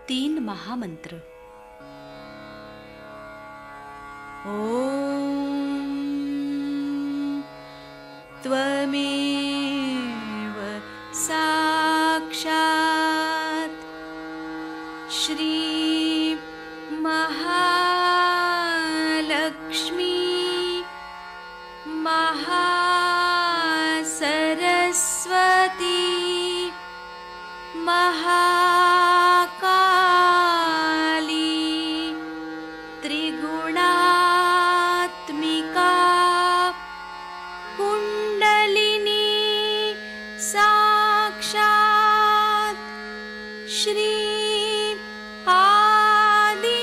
3 महामंत्र। ओम त्वमेव साक्षात् श्री महालक्ष्मी महासरस्वती महाकाली त्रिगुणात्मिका कुंडलिनी साक्षात् श्री आदिशक्ति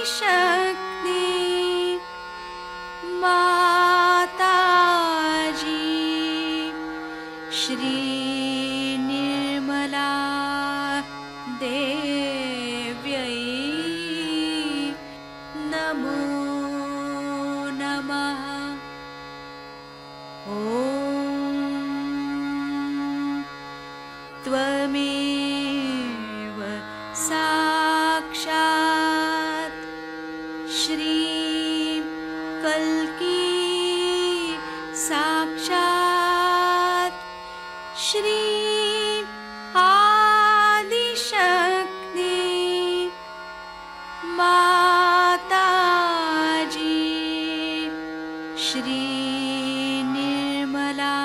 माताजी श्री निर्मला देव्यै नमो नमः। ॐ त्वमेव साक्षात् श्री कल्की साक्षात् श्री आदिशक्ति माताजी श्री निर्मला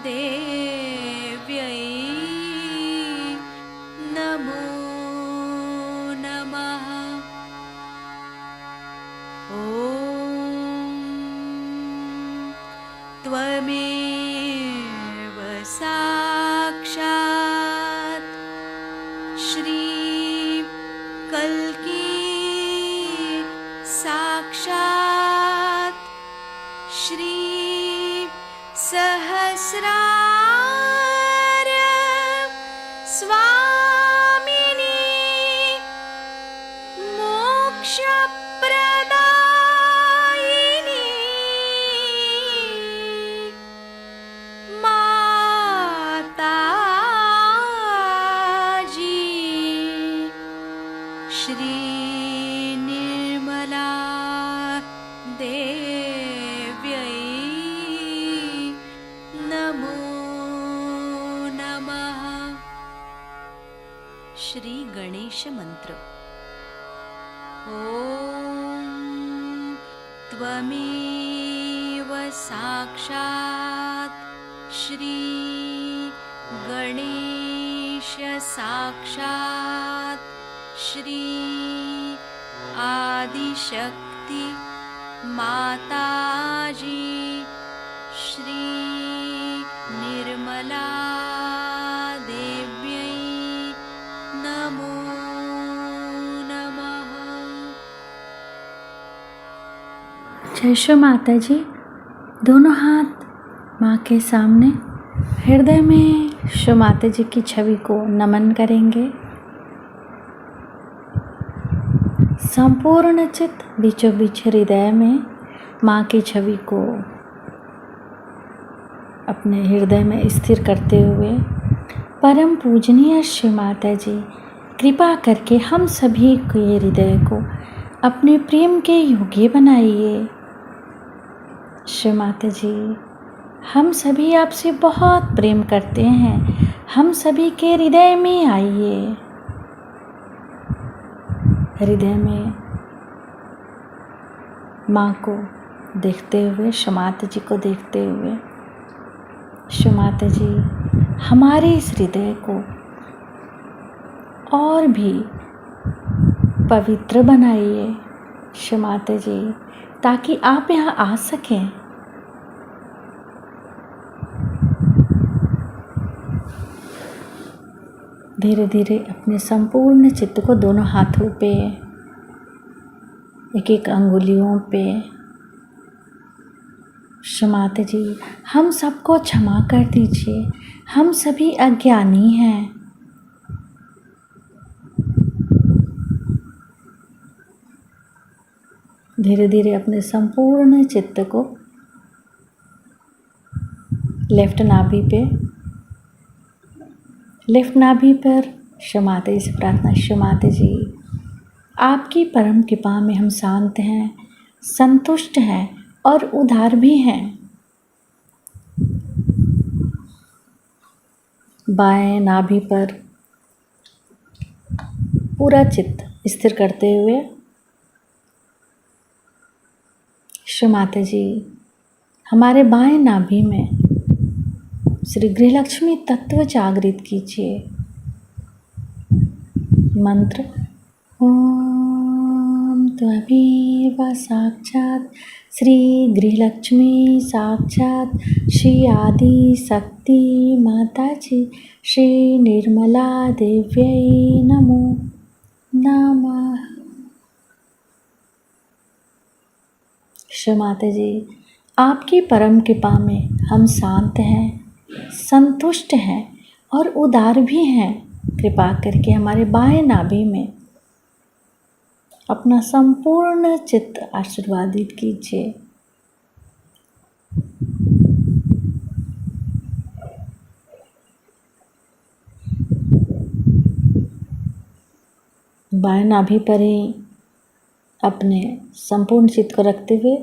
देव्यै नमो नमः। ॐ त्वमेव साक्षात् श्री कल्की साक्षात् श्री सहस्रार स्वामिनी मोक्षप्रदायिनी माताजी श्री निर्मला देव्यै नमो नमः। श्री गणेश मंत्र। ओम त्वमेव साक्षात् श्री गणेश साक्षात् श्री आदिशक्ति माताजी श्री निर्मला देव्यै नमो नमः। जय श्री माता जी। दोनों हाथ माँ के सामने हृदय में श्री माता जी की छवि को नमन करेंगे। संपूर्ण चित्त बीचों बीच हृदय में माँ की छवि को अपने हृदय में स्थिर करते हुए परम पूजनीय श्री माता जी कृपा करके हम सभी के हृदय को अपने प्रेम के योग्य बनाइए। श्री माता जी हम सभी आपसे बहुत प्रेम करते हैं, हम सभी के हृदय में आइए। हृदय में माँ को देखते हुए, श्री माता जी को देखते हुए, श्री माता जी हमारे इस हृदय को और भी पवित्र बनाइए श्री माता जी, ताकि आप यहाँ आ सकें। धीरे धीरे अपने संपूर्ण चित्त को दोनों हाथों पे, एक एक अंगुलियों पे, श्री माता जी हम सबको क्षमा कर दीजिए, हम सभी अज्ञानी हैं। धीरे धीरे अपने संपूर्ण चित्त को लेफ्ट नाभि पर क्षमाते से प्रार्थना। क्षमाते जी, आपकी परम कृपा में हम शांत हैं, संतुष्ट हैं और उदार भी हैं। बाएं नाभि पर पूरा चित्त स्थिर करते हुए क्षमाते जी, हमारे बाएं नाभि में श्री गृहलक्ष्मी तत्व जागृत कीजिए। मंत्र ओम त्वमेव साक्षात् श्री गृहलक्ष्मी साक्षात् श्री आदि शक्ति माता जी श्री निर्मला देव्यै नमो नमः। क्षमाते जी, आपकी परम कृपा में हम शांत हैं, संतुष्ट हैं और उदार भी हैं। कृपा करके हमारे बाएं नाभि में अपना संपूर्ण चित्त आशीर्वादित कीजिए। बाएं नाभि पर ही अपने संपूर्ण चित्त को रखते हुए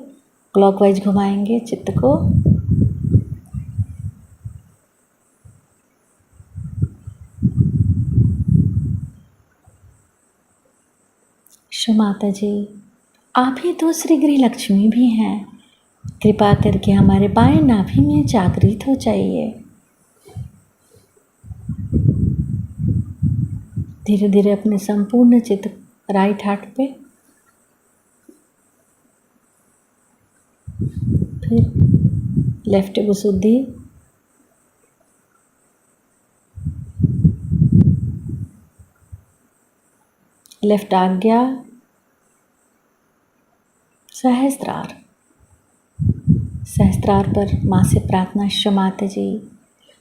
क्लॉकवाइज घुमाएंगे चित्त को। माता जी, आप ही तो श्री गृहलक्ष्मी भी हैं। कृपा करके हमारे बाएं नाभि में जागृत हो जाइए। धीरे धीरे अपने संपूर्ण चित्त राइट हार्ट पे, फिर लेफ्ट गुसुद्धि, लेफ्ट आज्ञा, सहस्त्रार। सहस्त्रार पर माँ से प्रार्थना। क्षमाते जी,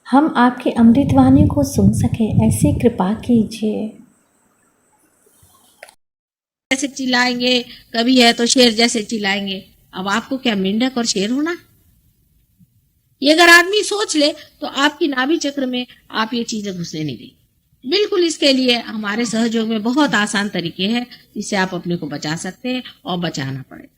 हम आपकी अमृतवाणी को सुन सके ऐसी कृपा कीजिए। जैसे चिल्लाएंगे, कभी है तो शेर जैसे चिल्लाएंगे। अब आपको क्या मेंढक और शेर होना? ये अगर आदमी सोच ले तो आपकी नाभि चक्र में आप ये चीजें घुसने नहीं देंगे। बिल्कुल इसके लिए हमारे सहयोग में बहुत आसान तरीके हैं जिससे आप अपने को बचा सकते हैं और बचाना पड़ेगा।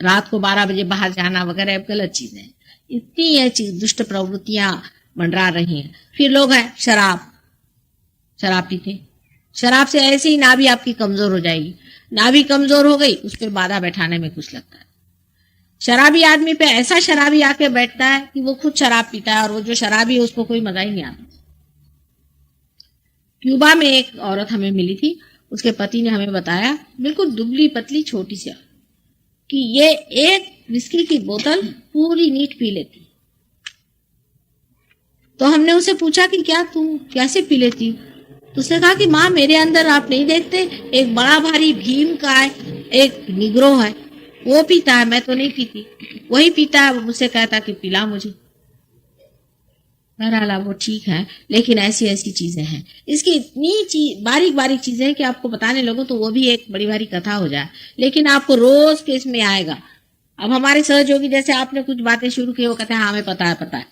रात को 12 बजे बाहर जाना वगैरह गलत चीजें हैं। इतनी ये चीज दुष्ट प्रवृत्तियां मंडरा रही हैं। फिर लोग हैं शराब पीते। शराब से ऐसे ही नाभि आपकी कमजोर हो जाएगी। नाभि कमजोर हो गई, उस पर बाधा बैठाने में कुछ लगता है। शराबी आदमी पे ऐसा शराबी आके बैठता है कि वो खुद शराब पीता है और वो जो शराबी है उसको कोई मजा ही नहीं आता। क्यूबा में एक औरत हमें मिली थी, उसके पति ने हमें बताया, बिल्कुल दुबली पतली छोटी सी, कि ये एक विस्की की बोतल पूरी नीट पी लेती। तो हमने उसे पूछा कि क्या तुम कैसे पी लेती? तो उसने कहा कि माँ, मेरे अंदर आप नहीं देखते, एक बड़ा भारी भीम का है, एक निग्रो है, वो पीता है, मैं तो नहीं पीती। वही पीता है, वो मुझसे कहता कि पिला मुझे। बहरहाल वो ठीक है, लेकिन ऐसी ऐसी चीजें हैं। इसकी इतनी बारीक बारीक चीजें हैं कि आपको बताने लगो तो वो भी एक बड़ी भारी कथा हो जाए, लेकिन आपको रोज के इसमें आएगा। अब हमारे सहयोगी जैसे आपने कुछ बातें शुरू की, वो कहते हैं हाँ हमें पता है,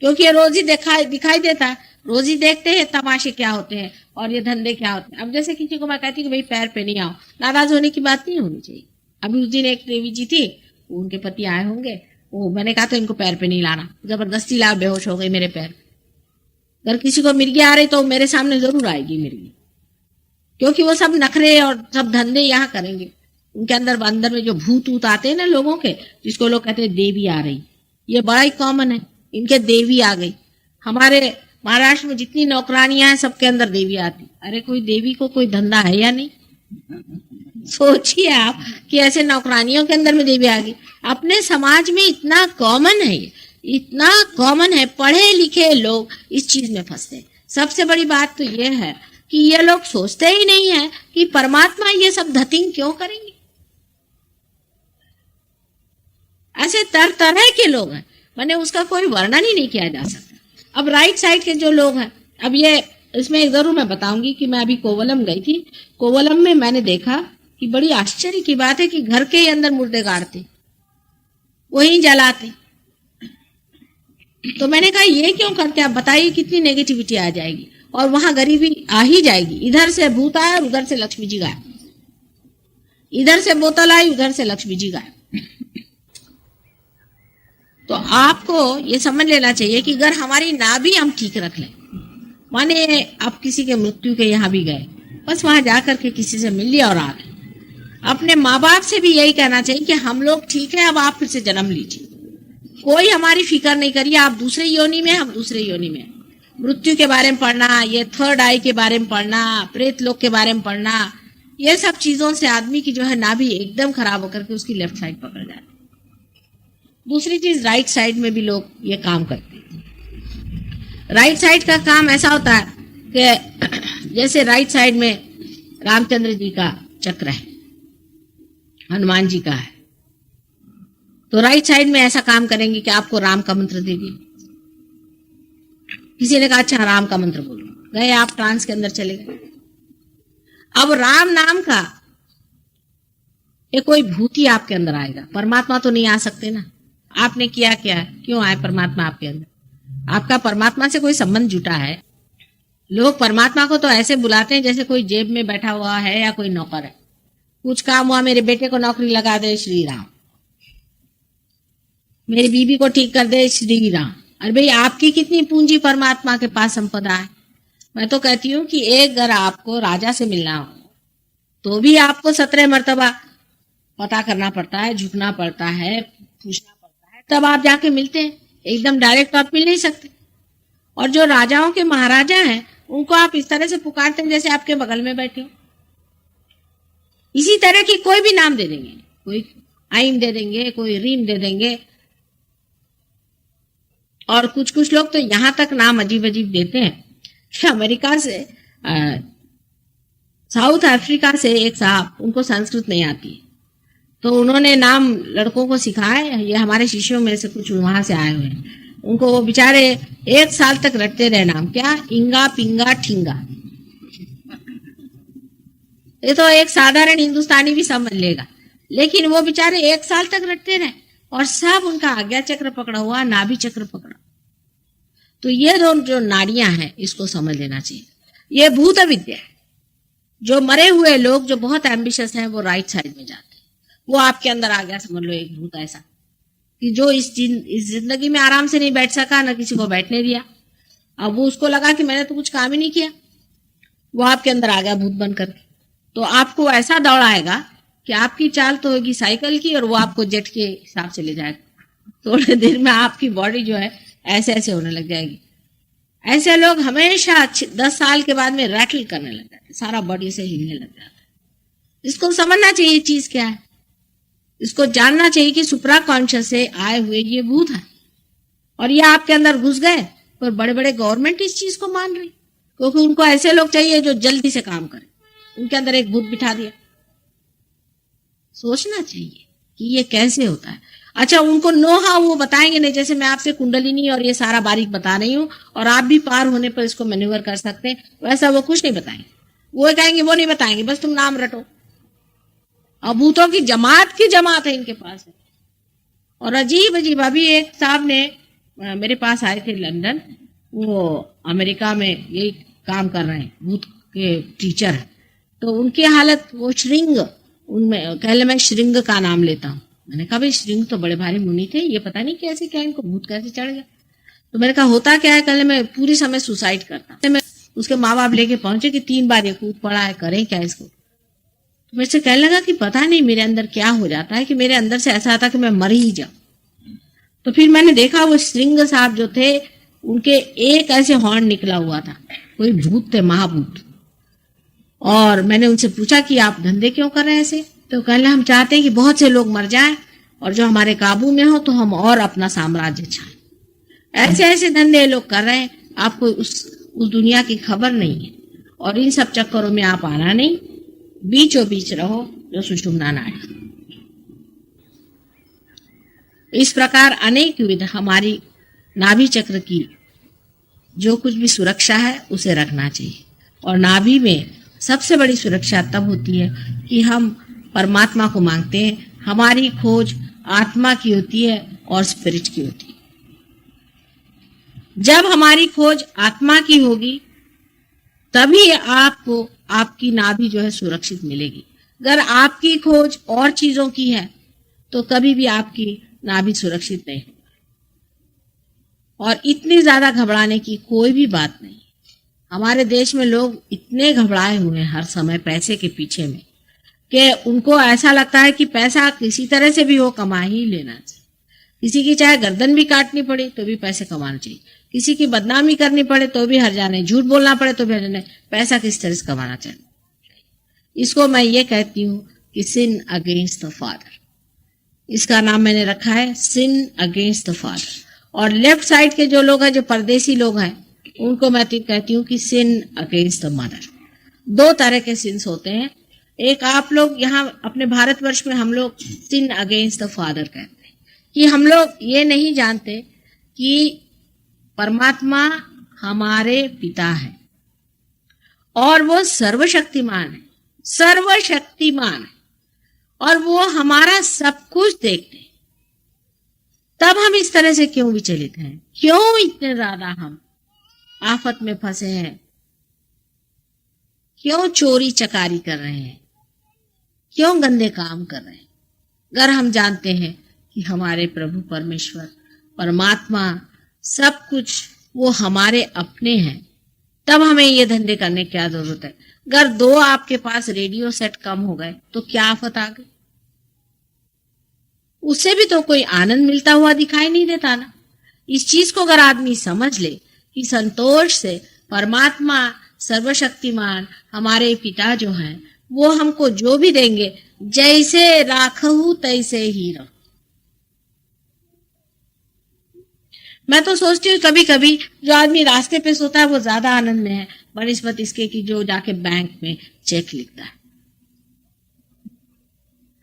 क्योंकि ये रोज ही दिखाई देता है। रोज ही देखते हैं तमाशे क्या होते हैं और ये धंधे क्या होते हैं। अब जैसे किसी को मैं कहती कि भाई पैर पे नहीं आओ, नाराज होने की बात नहीं होनी चाहिए। अभी उस दिन एक देवी जी थी, उनके पति आए होंगे, वो मैंने कहा तो इनको पैर पे नहीं लाना, जबरदस्ती ला, बेहोश हो गई मेरे पैर। अगर किसी को मिर्गी आ रही तो मेरे सामने जरूर आएगी मिर्गी, क्योंकि वो सब नखरे और सब धंधे यहाँ करेंगे। उनके अंदर में जो भूत ऊत आते हैं ना लोगों के, जिसको लोग कहते हैं देवी आ रही, ये बड़ा ही कॉमन है। इनके देवी आ गई। हमारे महाराष्ट्र में जितनी नौकरानियां हैं सबके अंदर देवी आती। अरे कोई देवी को कोई धंधा है या नहीं? सोचिए आप कि ऐसे नौकरानियों के अंदर में देवी आ गई। अपने समाज में इतना कॉमन है, इतना कॉमन है। पढ़े लिखे लोग इस चीज में फंसते हैं। सबसे बड़ी बात तो ये है कि ये लोग सोचते ही नहीं है कि परमात्मा ये सब धतिंग क्यों करेंगे। ऐसे तरह के लोग हैं, मैंने उसका कोई वर्णन ही नहीं किया जा सकता। अब राइट साइड के जो लोग हैं, अब ये इसमें जरूर मैं बताऊंगी कि मैं अभी कोवलम गई थी। कोवलम में मैंने देखा कि बड़ी आश्चर्य की बात है कि घर के अंदर मुर्दे गाड़ते, वहीं जलाते। तो मैंने कहा ये क्यों करते, आप बताइए कितनी नेगेटिविटी आ जाएगी। और वहां गरीबी आ ही जाएगी। इधर से भूत आया और उधर से लक्ष्मी जी गायब, इधर से बोतल आई उधर से लक्ष्मी जी गायब। तो आपको ये समझ लेना चाहिए कि अगर हमारी नाभि हम ठीक रख लें, माने आप किसी के मृत्यु के यहाँ भी गए, बस वहां जाकर के किसी से मिल लिया और आ गए, अपने माँ बाप से भी यही कहना चाहिए कि हम लोग ठीक है, अब आप फिर से जन्म लीजिए, कोई हमारी फिक्र नहीं करिए, आप दूसरे योनि में, हम दूसरे योनि में। मृत्यु के बारे में पढ़ना, ये थर्ड आई के बारे में पढ़ना, प्रेत लोक के बारे में पढ़ना, ये सब चीजों से आदमी की जो है नाभि एकदम खराब होकर के उसकी लेफ्ट साइड पकड़ जाती। दूसरी चीज, राइट साइड में भी लोग ये काम करते हैं। राइट साइड का काम ऐसा होता है कि जैसे राइट साइड में रामचंद्र जी का चक्र है, हनुमान जी का है, तो राइट साइड में ऐसा काम करेंगे कि आपको राम का मंत्र देंगे। किसी ने कहा अच्छा राम का मंत्र बोलो, गए आप ट्रांस के अंदर चले गए। अब राम नाम का ये कोई भूत ही आपके अंदर आएगा, परमात्मा तो नहीं आ सकते ना। आपने किया क्या, क्यों आए परमात्मा आपके अंदर? आपका परमात्मा से कोई संबंध जुटा है। लोग परमात्मा को तो ऐसे बुलाते हैं जैसे कोई जेब में बैठा हुआ है या कोई नौकर है। कुछ काम हुआ, मेरे बेटे को नौकरी लगा दे, श्री राम। मेरी बीबी को ठीक कर दे, श्री राम। अरे भाई, आपकी कितनी पूंजी परमात्मा के पास संपदा है। मैं तो कहती हूँ कि एक अगर आपको राजा से मिलना हो तो भी आपको 17 मर्तबा पता करना पड़ता है, झुकना पड़ता है, पूछना पड़ता है, तब आप जाके मिलते हैं। एकदम डायरेक्ट आप मिल नहीं सकते। और जो राजाओं के महाराजा हैं उनको आप इस तरह से पुकारते हैं जैसे आपके बगल में बैठे हो। इसी तरह की कोई भी नाम दे देंगे, कोई आइम दे देंगे, कोई रीम दे देंगे, और कुछ कुछ लोग तो यहां तक नाम अजीब अजीब देते हैं कि अमेरिका से, साउथ अफ्रीका से एक साहब, उनको संस्कृत नहीं आती, तो उन्होंने नाम लड़कों को सिखाए। ये हमारे शिष्यों में से कुछ वहां से आए हुए हैं, उनको वो बेचारे 1 साल तक रटते रहे नाम। क्या? इंगा पिंगा ठिंगा। ये तो एक साधारण हिंदुस्तानी भी समझ लेगा, लेकिन वो बेचारे 1 साल तक रटते रहे और सब उनका आज्ञा चक्र पकड़ा हुआ, नाभि चक्र पकड़ा। तो ये दोनों जो नाड़ियां हैं इसको समझ लेना चाहिए। ये भूत विद्या है। जो मरे हुए लोग जो बहुत एम्बिशियस हैं वो राइट साइड में जाते हैं। वो आपके अंदर आ गया, समझ लो एक भूत ऐसा कि जो इस जिंदगी में आराम से नहीं बैठ सका, ना किसी को बैठने दिया। अब वो उसको लगा कि मैंने तो कुछ काम ही नहीं किया, वो आपके अंदर आ गया भूत बन करके। तो आपको ऐसा दौड़ाएगा कि आपकी चाल तो होगी साइकिल की और वो आपको जेट के हिसाब से ले जाएगा। थोड़ी देर में आपकी बॉडी जो है ऐसे ऐसे होने लग जाएगी। ऐसे लोग हमेशा 10 साल के बाद में रैटल करने लग जाते हैं, सारा बॉडी से हिलने लग जाता है। इसको समझना चाहिए चीज क्या है, इसको जानना चाहिए कि सुप्रा कॉन्शियस से आए हुए ये भूत है और ये आपके अंदर घुस गए। और बड़े बड़े गवर्नमेंट इस चीज को मान रही, क्योंकि उनको ऐसे लोग चाहिए जो जल्दी से काम करें। उनके अंदर एक भूत बिठा दिया। सोचना चाहिए कि ये कैसे होता है। अच्छा, उनको नो हाउ वो बताएंगे नहीं, जैसे मैं आपसे कुंडलिनी और ये सारा बारीक बता रही हूँ और आप भी पार होने पर इसको मैन्यूवर कर सकते हैं, वैसा वो कुछ नहीं बताएंगे। वो कहेंगे, वो नहीं बताएंगे, बस तुम नाम रटो। और भूतों की जमात है इनके पास है। और अजीब अजीब, अभी एक साहब ने मेरे पास आए थे लंदन, वो अमेरिका में यही काम कर रहे हैं, भूत के टीचर है। तो उनकी हालत, वो श्रृंग, उनमें कहले मैं श्रृंग का नाम लेता हूँ। मैंने कहा भाई श्रृंग तो बड़े भारी मुनि थे, ये पता नहीं कैसे क्या इनको भूत कैसे चढ़ गया। तो मैंने कहा होता क्या है, कहले मैं पूरी समय सुसाइड करता। मैं उसके माँ बाप लेके पहुंचे कि 3 बार ये कूद पड़ा है, करें क्या इसको। तो मेरे से कहने लगा कि पता नहीं मेरे अंदर क्या हो जाता है कि मेरे अंदर से ऐसा आता कि मैं मर ही जाऊं। तो फिर मैंने देखा वो श्रृंग साहब जो थे उनके एक ऐसे हॉर्न निकला हुआ था, कोई भूत थे, महाभूत। और मैंने उनसे पूछा कि आप धंधे क्यों कर रहे हैं ऐसे। तो कहने हम चाहते हैं कि बहुत से लोग मर जाएं और जो हमारे काबू में हो तो हम और अपना साम्राज्य छाएं। ऐसे ऐसे धंधे लोग कर रहे हैं, आपको उस दुनिया की खबर नहीं है और इन सब चक्करों में आप आना नहीं, बीचों बीच रहो जो सुषुम्ना नाड़ी। इस प्रकार अनेक विध हमारी नाभि चक्र की जो कुछ भी सुरक्षा है उसे रखना चाहिए। और नाभि में सबसे बड़ी सुरक्षा तब होती है कि हम परमात्मा को मांगते हैं। हमारी खोज आत्मा की होती है और स्पिरिट की होती है। जब हमारी खोज आत्मा की होगी तभी आपको आपकी नाभि जो है सुरक्षित मिलेगी। अगर आपकी खोज और चीजों की है तो कभी भी आपकी नाभि सुरक्षित नहीं होगी। और इतनी ज्यादा घबराने की कोई भी बात नहीं। हमारे देश में लोग इतने घबराए हुए हैं हर समय पैसे के पीछे में कि उनको ऐसा लगता है कि पैसा किसी तरह से भी हो कमा ही लेना चाहिए। किसी की चाहे गर्दन भी काटनी पड़े तो भी पैसे कमाना चाहिए, किसी की बदनामी करनी पड़े तो भी हर जाने, झूठ बोलना पड़े तो भी हर जाने, पैसा किस तरह से कमाना चाहिए। इसको मैं ये कहती हूँ कि सिन अगेंस्ट द फादर। इसका नाम मैंने रखा है सिन अगेंस्ट द फादर। और लेफ्ट साइड के जो लोग हैं, जो परदेसी लोग हैं, उनको मैं कहती हूँ कि सिन अगेंस्ट द मदर। दो तरह के सिंस होते हैं। एक आप लोग यहाँ अपने भारतवर्ष में हम लोग सिन अगेंस्ट द फादर कहते हैं कि हम लोग ये नहीं जानते कि परमात्मा हमारे पिता है और वो सर्वशक्तिमान है, सर्वशक्तिमान है, और वो हमारा सब कुछ देखते हैं। तब हम इस तरह से क्यों विचलित हैं? क्यों इतने ज्यादा हम आफत में फंसे हैं? क्यों चोरी चकारी कर रहे हैं? क्यों गंदे काम कर रहे हैं? अगर हम जानते हैं कि हमारे प्रभु परमेश्वर परमात्मा सब कुछ वो हमारे अपने हैं, तब हमें ये धंधे करने की क्या जरूरत है? अगर दो आपके पास रेडियो सेट कम हो गए तो क्या आफत आ गई? उससे भी तो कोई आनंद मिलता हुआ दिखाई नहीं देता ना। इस चीज को अगर आदमी समझ ले कि संतोष से परमात्मा सर्वशक्तिमान हमारे पिता जो हैं वो हमको जो भी देंगे, जैसे राखहु तैसे ही रहो। मैं तो सोचती हूँ कभी कभी जो आदमी रास्ते पे सोता है वो ज्यादा आनंद में है बनिस्बत इसके कि जो जाके बैंक में चेक लिखता है।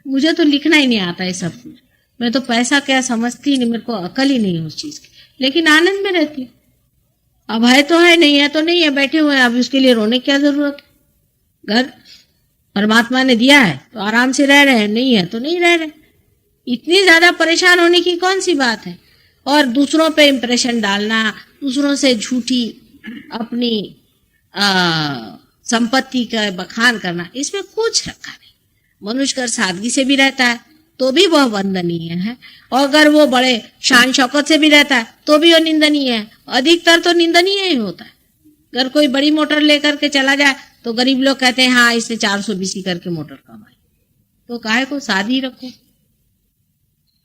मुझे तो लिखना ही नहीं आता है सब कुछ। मैं तो पैसा क्या समझती नहीं, मेरे को अकल ही नहीं है उस चीज की, लेकिन आनंद में रहती हूँ। अब है तो है, नहीं है तो नहीं है, बैठे हुए हैं, अब उसके लिए रोने की क्या जरूरत है? घर परमात्मा ने दिया है तो आराम से रह रहे हैं, नहीं है तो नहीं रह रहे। इतनी ज्यादा परेशान होने की कौन सी बात है? और दूसरों पे इंप्रेशन डालना, दूसरों से झूठी अपनी संपत्ति का बखान करना, इसमें कुछ रखा नहीं। मनुष्य अगर सादगी से भी रहता है तो भी वह वंदनीय है, और अगर वो बड़े शान शौकत से भी रहता है तो भी वो निंदनीय है। अधिकतर तो निंदनीय ही होता है। अगर कोई बड़ी मोटर लेकर के चला जाए तो गरीब लोग कहते हैं हाँ इसने 420 करके मोटर कमाई। तो काहे को सादी रखो,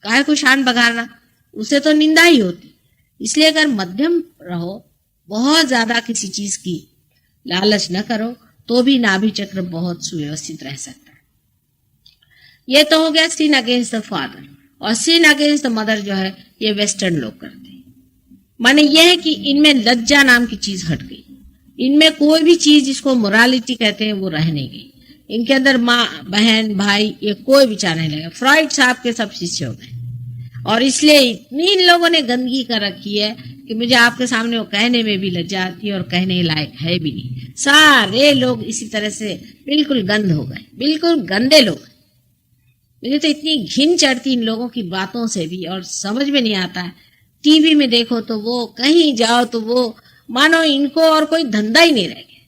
काहे को शान बघारना, उसे तो निंदा ही होती। इसलिए अगर मध्यम रहो, बहुत ज्यादा किसी चीज की लालच न करो, तो भी नाभि चक्र बहुत सुव्यवस्थित रह सकता है। ये तो हो गया सिन अगेंस्ट द फादर। और सिन अगेंस्ट द मदर जो है ये वेस्टर्न लोग करते हैं। माने ये है कि इनमें लज्जा नाम की चीज हट गई। इनमें कोई भी चीज जिसको मोरालिटी कहते हैं वो रह नहीं गई। इनके अंदर माँ बहन भाई ये कोई विचार नहीं लगा। फ्रॉइड साहब के सब शिष्य हो गए, और इसलिए इतनी इन लोगों ने गंदगी कर रखी है कि मुझे आपके सामने वो कहने में भी लज्जा आती है और कहने लायक है भी नहीं। सारे लोग इसी तरह से बिल्कुल गंद हो गए, बिल्कुल गंदे लोग। मुझे तो इतनी घिन चढ़ती इन लोगों की बातों से भी, और समझ में नहीं आता है। टीवी में देखो तो वो, कहीं जाओ तो वो, मानो इनको और कोई धंधा ही नहीं रह गया।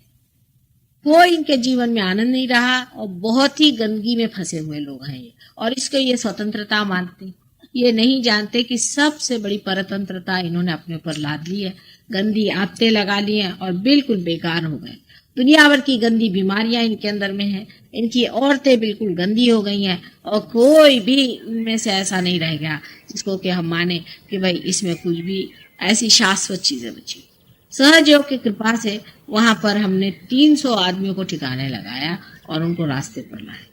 कोई इनके जीवन में आनंद नहीं रहा, और बहुत ही गंदगी में फंसे हुए लोग हैं ये। और इसको ये स्वतंत्रता मानते, ये नहीं जानते कि सबसे बड़ी परतंत्रता इन्होंने अपने ऊपर लाद ली है। गंदी आदतें लगा ली हैं और बिल्कुल बेकार हो गए। दुनिया भर की गंदी बीमारियां इनके अंदर में है। इनकी औरतें बिल्कुल गंदी हो गई हैं, और कोई भी इनमें से ऐसा नहीं रह गया जिसको कि हम माने कि भाई इसमें कुछ भी ऐसी शाश्वत चीजें बची। सहयोग की कृपा से वहां पर हमने 300 आदमियों को ठिकाने लगाया और उनको रास्ते पर लाया।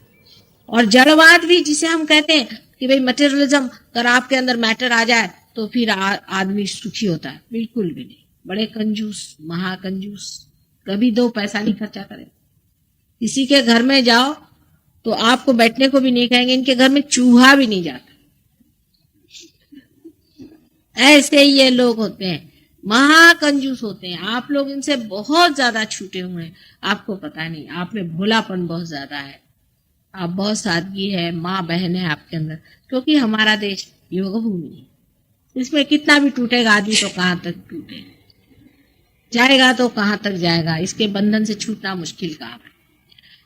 और जड़वाद भी जिसे हम कहते हैं कि भाई मटेरियलिज्म, अगर आपके अंदर मैटर आ जाए तो फिर आदमी सुखी होता है, बिल्कुल भी नहीं। बड़े कंजूस, महाकंजूस, कभी 2 पैसा नहीं खर्चा करें। किसी के घर में जाओ तो आपको बैठने को भी नहीं कहेंगे। इनके घर में चूहा भी नहीं जाता। ऐसे ही ये लोग होते हैं, महाकंजूस होते हैं। आप लोग इनसे बहुत ज्यादा छूटे हुए हैं, आपको पता नहीं। आप में भोलापन बहुत ज्यादा है, आप बहुत सादगी है, माँ बहन है आपके अंदर। क्योंकि हमारा देश योग भूमि है, इसमें कितना भी टूटेगा आदमी तो कहाँ तक टूटे। जाएगा तो कहाँ तक जाएगा, इसके बंधन से छूटना मुश्किल काम है।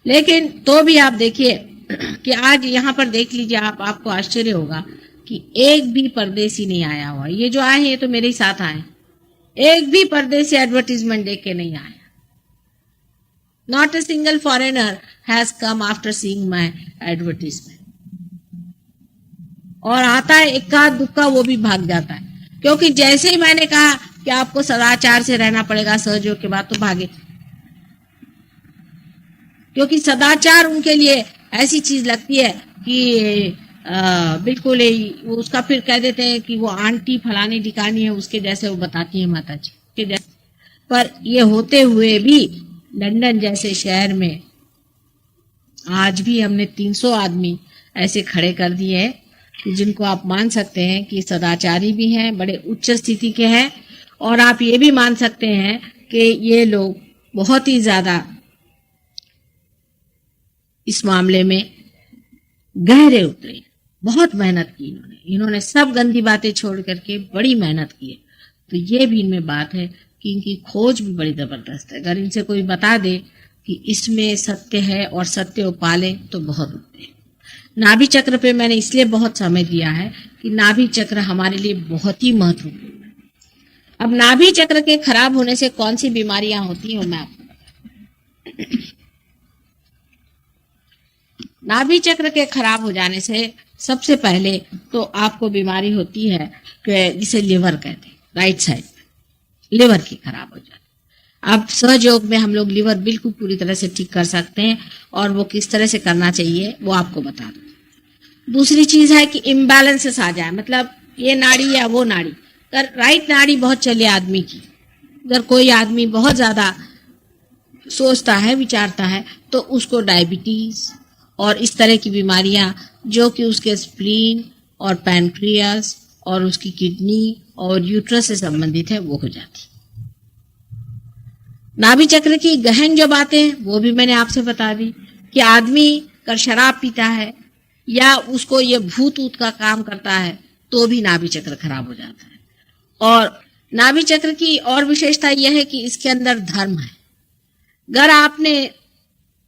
लेकिन तो भी आप देखिए कि आज यहाँ पर देख लीजिए आप, आपको आश्चर्य होगा कि एक भी परदेसी नहीं आया हुआ। ये जो आए हैं ये तो मेरे ही साथ आए, एक भी परदेसी एडवर्टीजमेंट देख के नहीं आया। Not a single foreigner has come after seeing my advertisement. और आता है इक्का दुक्का, वो भी भाग जाता है, क्योंकि जैसे ही मैंने कहा कि आपको सदाचार से रहना पड़ेगा सहयोग के बाद, तो भागे। क्योंकि सदाचार उनके लिए ऐसी चीज लगती है कि बिल्कुल ही उसका फिर कह देते हैं कि वो आंटी फलानी ढिकानी है, उसके जैसे वो बताती है माता जी के जैसे। पर ये होते हुए भी लंदन जैसे शहर में आज भी हमने 300 आदमी ऐसे खड़े कर दिए हैं जिनको आप मान सकते हैं कि सदाचारी भी हैं, बड़े उच्च स्थिति के हैं, और आप ये भी मान सकते हैं कि ये लोग बहुत ही ज्यादा इस मामले में गहरे उतरे। बहुत मेहनत की इन्होंने सब गंदी बातें छोड़ करके बड़ी मेहनत की है। तो ये भी इनमें बात है कि इनकी खोज भी बड़ी जबरदस्त है। अगर इनसे कोई बता दे कि इसमें सत्य है और सत्य वो पाले तो बहुत उठते हैं। नाभि चक्र पे मैंने इसलिए बहुत समय दिया है कि नाभि चक्र हमारे लिए बहुत ही महत्वपूर्ण है। अब नाभि चक्र के खराब होने से कौन सी बीमारियां होती हैं मैं आपको बताऊं। नाभि चक्र के खराब हो जाने से सबसे पहले तो आपको बीमारी होती है कि जिसे लिवर कहते हैं, राइट साइड में लिवर की खराब हो जाती है। अब सहयोग में हम लोग लिवर बिल्कुल पूरी तरह से ठीक कर सकते हैं, और वो किस तरह से करना चाहिए वो आपको बता दूं। दूसरी चीज है कि इम्बैलेंसेस आ जाए, मतलब ये नाड़ी या वो नाड़ी, अगर राइट नाड़ी बहुत चले आदमी की, अगर कोई आदमी बहुत ज्यादा सोचता है विचारता है तो उसको डायबिटीज और इस तरह की बीमारियां जो कि उसके स्प्लीन और पैनक्रियास और उसकी किडनी और यूट्रस से संबंधित है वो हो जाती। नाभि चक्र की गहन जो बातें हैं वो भी मैंने आपसे बता दी कि आदमी अगर शराब पीता है या उसको ये भूत ऊत का काम करता है तो भी नाभि चक्र खराब हो जाता है। और नाभि चक्र की और विशेषता यह है कि इसके अंदर धर्म है। अगर आपने,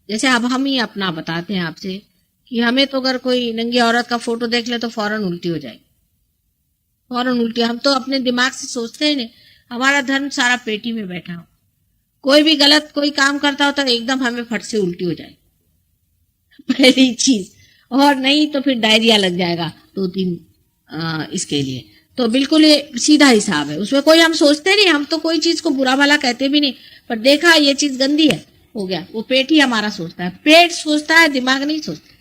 जैसे अब हम ही अपना बताते हैं आपसे कि हमें तो अगर कोई नंगी औरत का फोटो देख ले तो फौरन उल्टी हो जाएगी, फौरन उल्टी। हम तो अपने दिमाग से सोचते ही नहीं, हमारा धर्म सारा पेटी में बैठा हो। कोई भी गलत कोई काम करता हो तो एकदम हमें फट से उल्टी हो जाए पहली चीज, और नहीं तो फिर डायरिया लग जाएगा 2-3 इसके लिए। तो बिल्कुल ये सीधा हिसाब है, उसमें कोई हम सोचते नहीं, हम तो कोई चीज को बुरा भला कहते भी नहीं, पर देखा ये चीज गंदी है हो गया, वो पेट ही हमारा सोचता है, पेट सोचता है दिमाग नहीं सोचता।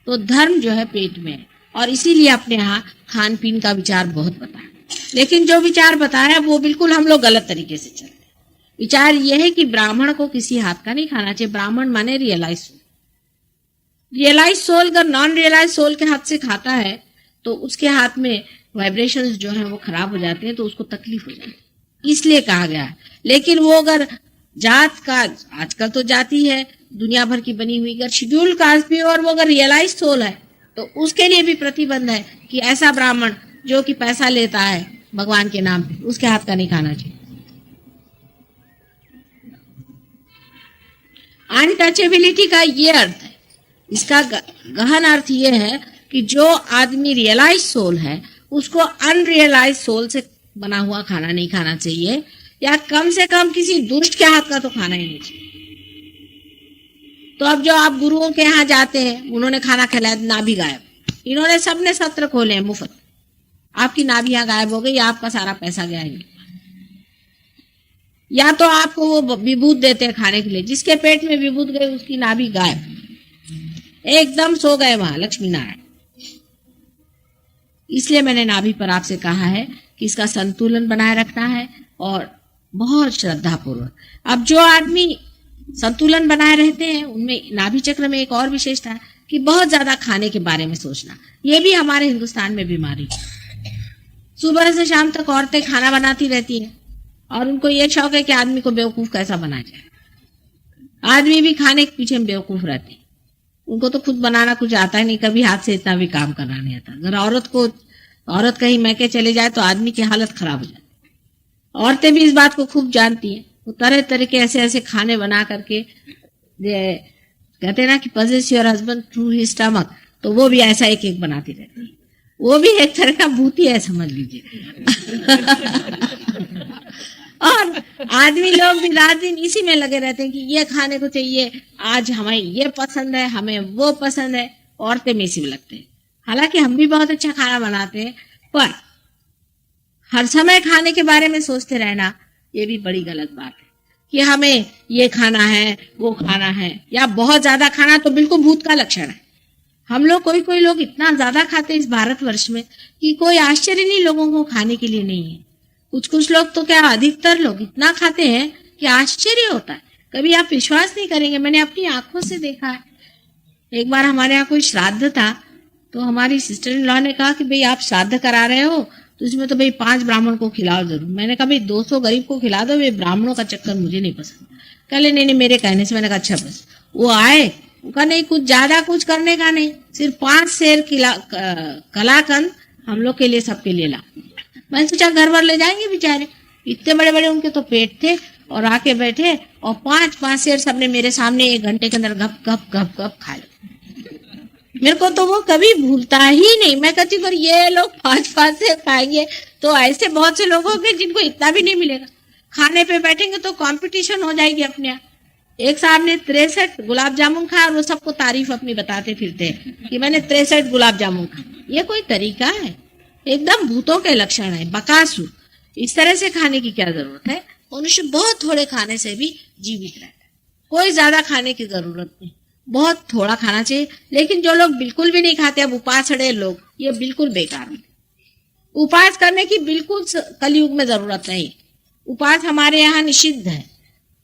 तो धर्म जो है पेट में है, और इसीलिए अपने यहाँ खान पीन का विचार बहुत बताया। लेकिन जो विचार बताया वो बिल्कुल हम लोग गलत तरीके से चलते हैं। विचार यह है कि ब्राह्मण को किसी हाथ का नहीं खाना चाहिए। ब्राह्मण माने रियलाइज सोल। रियलाइज सोल अगर नॉन रियलाइज सोल के हाथ से खाता है तो उसके हाथ में वाइब्रेशंस जो है वो खराब हो जाते हैं, तो उसको तकलीफ हो जाती है, इसलिए कहा गया है। लेकिन वो अगर जात का, आजकल तो जाति है दुनिया भर की बनी हुई, अगर शेड्यूल कास्ट भी और वो अगर रियलाइज सोल है तो उसके लिए भी प्रतिबंध है कि ऐसा ब्राह्मण जो कि पैसा लेता है भगवान के नाम पे, उसके हाथ का नहीं खाना चाहिए। अनटचेबिलिटी का ये अर्थ है, इसका गहन अर्थ ये है कि जो आदमी रियलाइज सोल है उसको अनरियलाइज सोल से बना हुआ खाना नहीं खाना चाहिए, या कम से कम किसी दुष्ट के हाथ का तो खाना ही नहीं चाहिए। तो अब जो आप गुरुओं के यहाँ जाते हैं, उन्होंने खाना खिलाया, नाभि गायब, इन्होंने सबने सत्र खोले हैं मुफ्त, आपकी नाभियां गायब हो गई, आपका सारा पैसा गया है। या तो आपको वो विभूत देते हैं खाने के लिए, जिसके पेट में विभूत गए उसकी नाभि गायब, एकदम सो गए वहां लक्ष्मी नारायण। इसलिए मैंने नाभि पर आपसे कहा है कि इसका संतुलन बनाए रखना है और बहुत श्रद्धा पूर्वक। अब जो आदमी संतुलन बनाए रहते हैं उनमें नाभि चक्र में एक और विशेषता है कि बहुत ज्यादा खाने के बारे में सोचना। ये भी हमारे हिंदुस्तान में बीमारी है। सुबह से शाम तक औरतें खाना बनाती रहती है और उनको ये शौक है कि आदमी को बेवकूफ कैसा बनाया जाए। आदमी भी खाने के पीछे बेवकूफ रहते हैं, उनको तो खुद बनाना कुछ आता ही नहीं, कभी हाथ से इतना भी काम करना नहीं आता। अगर औरत कहीं मैके चले जाए तो आदमी की हालत खराब हो जाती है। औरतें भी इस बात को खूब जानती हैं वो तरह तरह के ऐसे ऐसे खाने बना करके कहते हैं ना कि possess your husband through his stomach, तो वो भी ऐसा एक एक बनाती रहती है। वो भी एक तरह का भूती है समझ लीजिए। और आदमी लोग भी रात दिन इसी में लगे रहते हैं कि ये खाने को चाहिए, आज हमें ये पसंद है, हमें वो पसंद है। औरतें में इसी में लगते हैं। हालांकि हम भी बहुत अच्छा खाना बनाते हैं, पर हर समय खाने के बारे में सोचते रहना ये भी बड़ी गलत बात है कि हमें ये खाना है, वो खाना है, या बहुत ज्यादा खाना तो बिल्कुल भूत का लक्षण है। हम लोग कोई लोग इतना ज्यादा खाते हैं इस भारतवर्ष में कि कोई आश्चर्य नहीं लोगों को खाने के लिए नहीं है। कुछ लोग तो क्या अधिकतर लोग इतना खाते हैं कि आश्चर्य होता है। कभी आप विश्वास नहीं करेंगे, मैंने अपनी आंखों से देखा है। एक बार हमारे यहाँ कोई श्राद्ध था, तो हमारी सिस्टर इन लॉ ने कहा कि भाई आप श्राद्ध करा रहे हो तो इसमें तो भाई 5 ब्राह्मण को खिलाओ जरूर। मैंने कहा भाई 200 गरीब को खिला दो, भाई ब्राह्मणों का चक्कर मुझे नहीं पसंद। कहले नहीं मेरे कहने से। मैंने कहा अच्छा बस। वो आए, उनका नहीं कुछ ज्यादा कुछ करने का नहीं, सिर्फ 5 सेर कलाकंद हम लोग के लिए सबके लिए ला। मैंने सोचा घर भर ले जाएंगे बेचारे, इतने बड़े बड़े उनके तो पेट थे। और आके बैठे और 5 सेर सबने मेरे सामने 1 घंटे के अंदर गप गप गप गप खा लिया। मेरे को तो वो कभी भूलता ही नहीं। मैं कहती हूँ ये लोग 5 सेर खाएंगे तो ऐसे बहुत से लोग होंगे जिनको इतना भी नहीं मिलेगा। खाने पे बैठेंगे तो कंपटीशन हो जाएगी अपने यहाँ। एक साहब ने 63 गुलाब जामुन खाया और वो सबको तारीफ अपनी बताते फिरते हैं कि मैंने 63 गुलाब जामुन खाया। ये कोई तरीका है? एकदम भूतों के लक्षण है, बकासुर। इस तरह से खाने की क्या जरूरत है? मनुष्य बहुत थोड़े खाने से भी जीवित रहता है। कोई ज्यादा खाने की जरूरत नहीं, बहुत थोड़ा खाना चाहिए। लेकिन जो लोग बिल्कुल भी नहीं खाते, अब उपास अड़े लोग, ये बिल्कुल बेकार होते। उपास करने की बिल्कुल कलयुग में जरूरत नहीं। उपास हमारे यहाँ निषिद्ध है,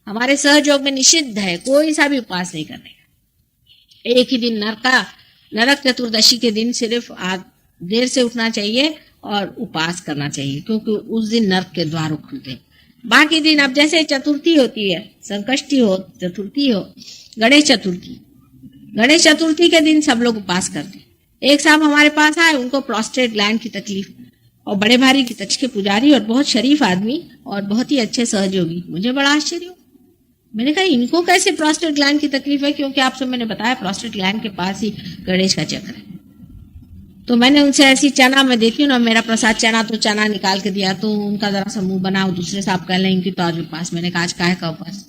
हमारे सहयोग में निषिद्ध है। कोई सा भी उपास नहीं करने का। एक ही दिन नरक चतुर्दशी के दिन सिर्फ देर से उठना चाहिए और उपास करना चाहिए, क्योंकि उस दिन नरक के द्वार खुलते हैं। बाकी दिन अब जैसे चतुर्थी होती है, संकष्टी हो, चतुर्थी हो, गणेश चतुर्थी के दिन सब लोग उपास करते हैं। एक साहब हमारे पास आए, उनको प्रोस्टेट ग्लैंड की तकलीफ, और बड़े भारी की तक्ष के पुजारी और बहुत शरीफ आदमी और बहुत ही अच्छे सहयोगी। मुझे बड़ा आश्चर्य हुआ। मैंने कहा इनको कैसे प्रोस्टेट ग्लैंड की तकलीफ है? क्योंकि आपसे मैंने बताया प्रोस्टेट ग्लैंड के पास ही गणेश का चक्र है। तो मैंने उनसे ऐसी चना में देखी ना, मेरा प्रसाद चना, तो चना निकाल के दिया। तो उनका जरा सा मुंह बनाओ, दूसरे साहब कह लें इनकी तो आज उपास। मैंने कहा आज काहे का उपास?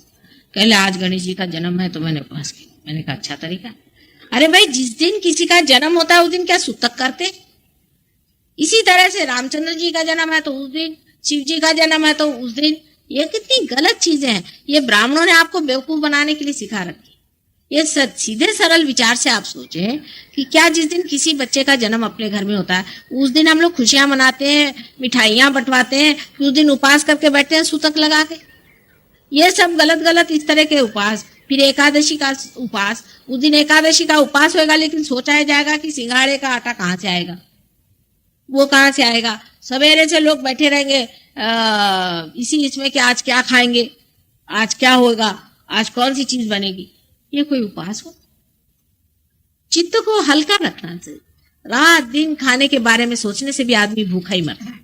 कह ले आज गणेश जी का जन्म है तो मैंने उपास किया। मैंने कहा अच्छा तरीका। अरे भाई, जिस दिन किसी का जन्म होता है उस दिन क्या सूतक करते? इसी तरह से रामचंद्र जी का जन्म है तो उस दिन, शिव जी का जन्म है तो उस दिन। ये कितनी गलत चीजें हैं। ये ब्राह्मणों ने आपको बेवकूफ बनाने के लिए सिखा रखी। ये सीधे सरल विचार से आप सोचें कि क्या जिस दिन किसी बच्चे का जन्म अपने घर में होता है उस दिन हम लोग खुशियां मनाते हैं, मिठाइयां बंटवाते हैं, उस दिन उपास करके बैठते हैं सूतक लगा के? ये सब गलत इस तरह के उपास। फिर एकादशी का उपास, उस दिन एकादशी का उपास होगा, लेकिन सोचा जाएगा कि सिंघाड़े का आटा कहाँ से आएगा, वो कहाँ से आएगा। सवेरे से लोग बैठे रहेंगे इसमें कि आज क्या खाएंगे, आज क्या होगा, आज कौन सी चीज बनेगी। ये कोई उपास हो? चित्त को हल्का रखना चाहिए। रात दिन खाने के बारे में सोचने से भी आदमी भूखा ही मरता है,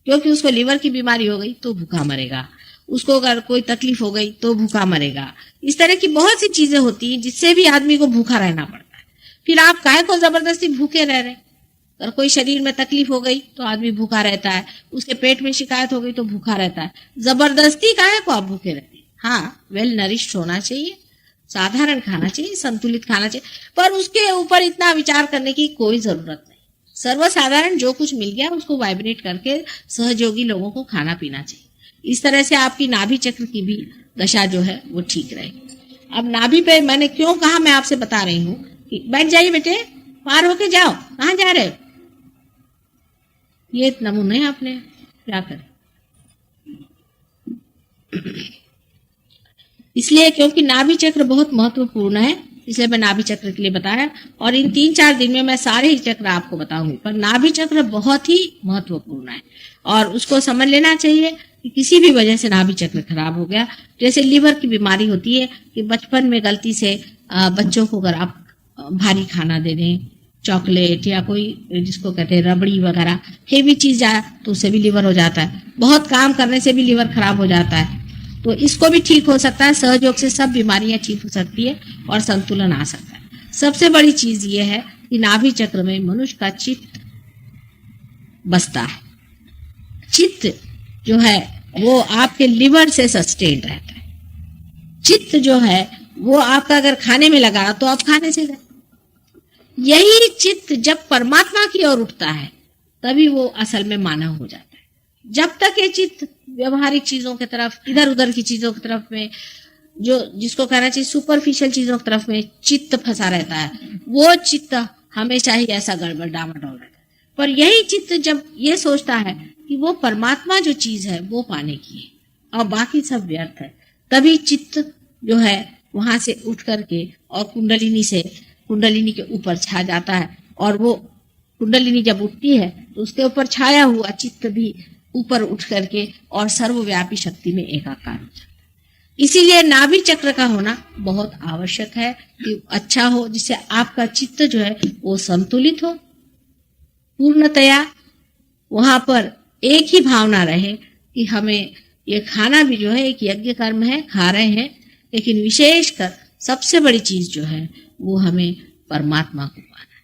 क्योंकि उसको लीवर की बीमारी हो गई तो भूखा मरेगा, उसको अगर कोई तकलीफ हो गई तो भूखा मरेगा। इस तरह की बहुत सी चीजें होती हैं जिससे भी आदमी को भूखा रहना पड़ता है। फिर आप काहे को जबरदस्ती भूखे रह रहे? अगर कोई शरीर में तकलीफ हो गई तो आदमी भूखा रहता है, उसके पेट में शिकायत हो गई तो भूखा रहता है। जबरदस्ती काहे को आप भूखे रहते? हाँ, वेल नरिश्ड होना चाहिए, साधारण खाना चाहिए, संतुलित खाना चाहिए, पर उसके ऊपर इतना विचार करने की कोई जरूरत नहीं। सर्वसाधारण जो कुछ मिल गया उसको वाइब्रेट करके सहयोगी लोगों को खाना पीना चाहिए। इस तरह से आपकी नाभि चक्र की भी दशा जो है वो ठीक रहेगी। अब नाभि पे मैंने क्यों कहा, मैं आपसे बता रही हूँ कि बैठ जाइए बेटे, पार होके जाओ, कहाँ जा रहे? ये नमूने आपने क्या करें? इसलिए क्योंकि नाभि चक्र बहुत महत्वपूर्ण है, इसलिए मैं नाभि चक्र के लिए बताया। और इन 3-4 दिन में मैं सारे ही चक्र आपको बताऊंगी, पर नाभि चक्र बहुत ही महत्वपूर्ण है और उसको समझ लेना चाहिए कि किसी भी वजह से नाभि चक्र खराब हो गया, जैसे लीवर की बीमारी होती है कि बचपन में गलती से बच्चों को अगर आप भारी खाना दे दें, चॉकलेट या कोई जिसको कहते हैं रबड़ी वगैरह हेवी चीज आया तो उससे भी लीवर हो जाता है। बहुत काम करने से भी लीवर खराब हो जाता है। तो इसको भी ठीक हो सकता है। सहयोग से सब बीमारियां ठीक हो सकती है और संतुलन आ सकता है। सबसे बड़ी चीज ये है कि नाभि चक्र में मनुष्य का चित्त बसता है। चित्त जो है वो आपके लिवर से सस्टेन्ड रहता है। चित्त जो है वो आपका अगर खाने में लगा तो आप खाने से गए। यही चित्त जब परमात्मा की ओर उठता है तभी वो असल में मानव हो जाता है। जब तक ये चित्त व्यवहारिक चीजों की तरफ, इधर उधर की चीजों की तरफ में, जो जिसको कहना चाहिए सुपरफिशियल चीजों की तरफ में चित्त फंसा रहता है, वो चित्त हमेशा ही ऐसा गड़बड़ डामाडोल रहता है। पर यही चित्त जब ये सोचता है कि वो परमात्मा जो चीज है वो पाने की है और बाकी सब व्यर्थ है, तभी चित्त जो है वहां से उठ करके और कुंडलिनी के ऊपर छा जाता है। और वो कुंडलिनी जब उठती है तो उसके ऊपर छाया हुआ चित्त भी ऊपर उठ करके और सर्वव्यापी शक्ति में एकाकार हो जाता है। इसीलिए नाभि चक्र का होना बहुत आवश्यक है कि अच्छा हो, जिससे आपका चित्त जो है वो संतुलित हो पूर्णतया। वहां पर एक ही भावना रहे कि हमें ये खाना भी जो है एक यज्ञ कर्म है, खा रहे हैं, लेकिन विशेषकर सबसे बड़ी चीज जो है वो हमें परमात्मा को पाना है।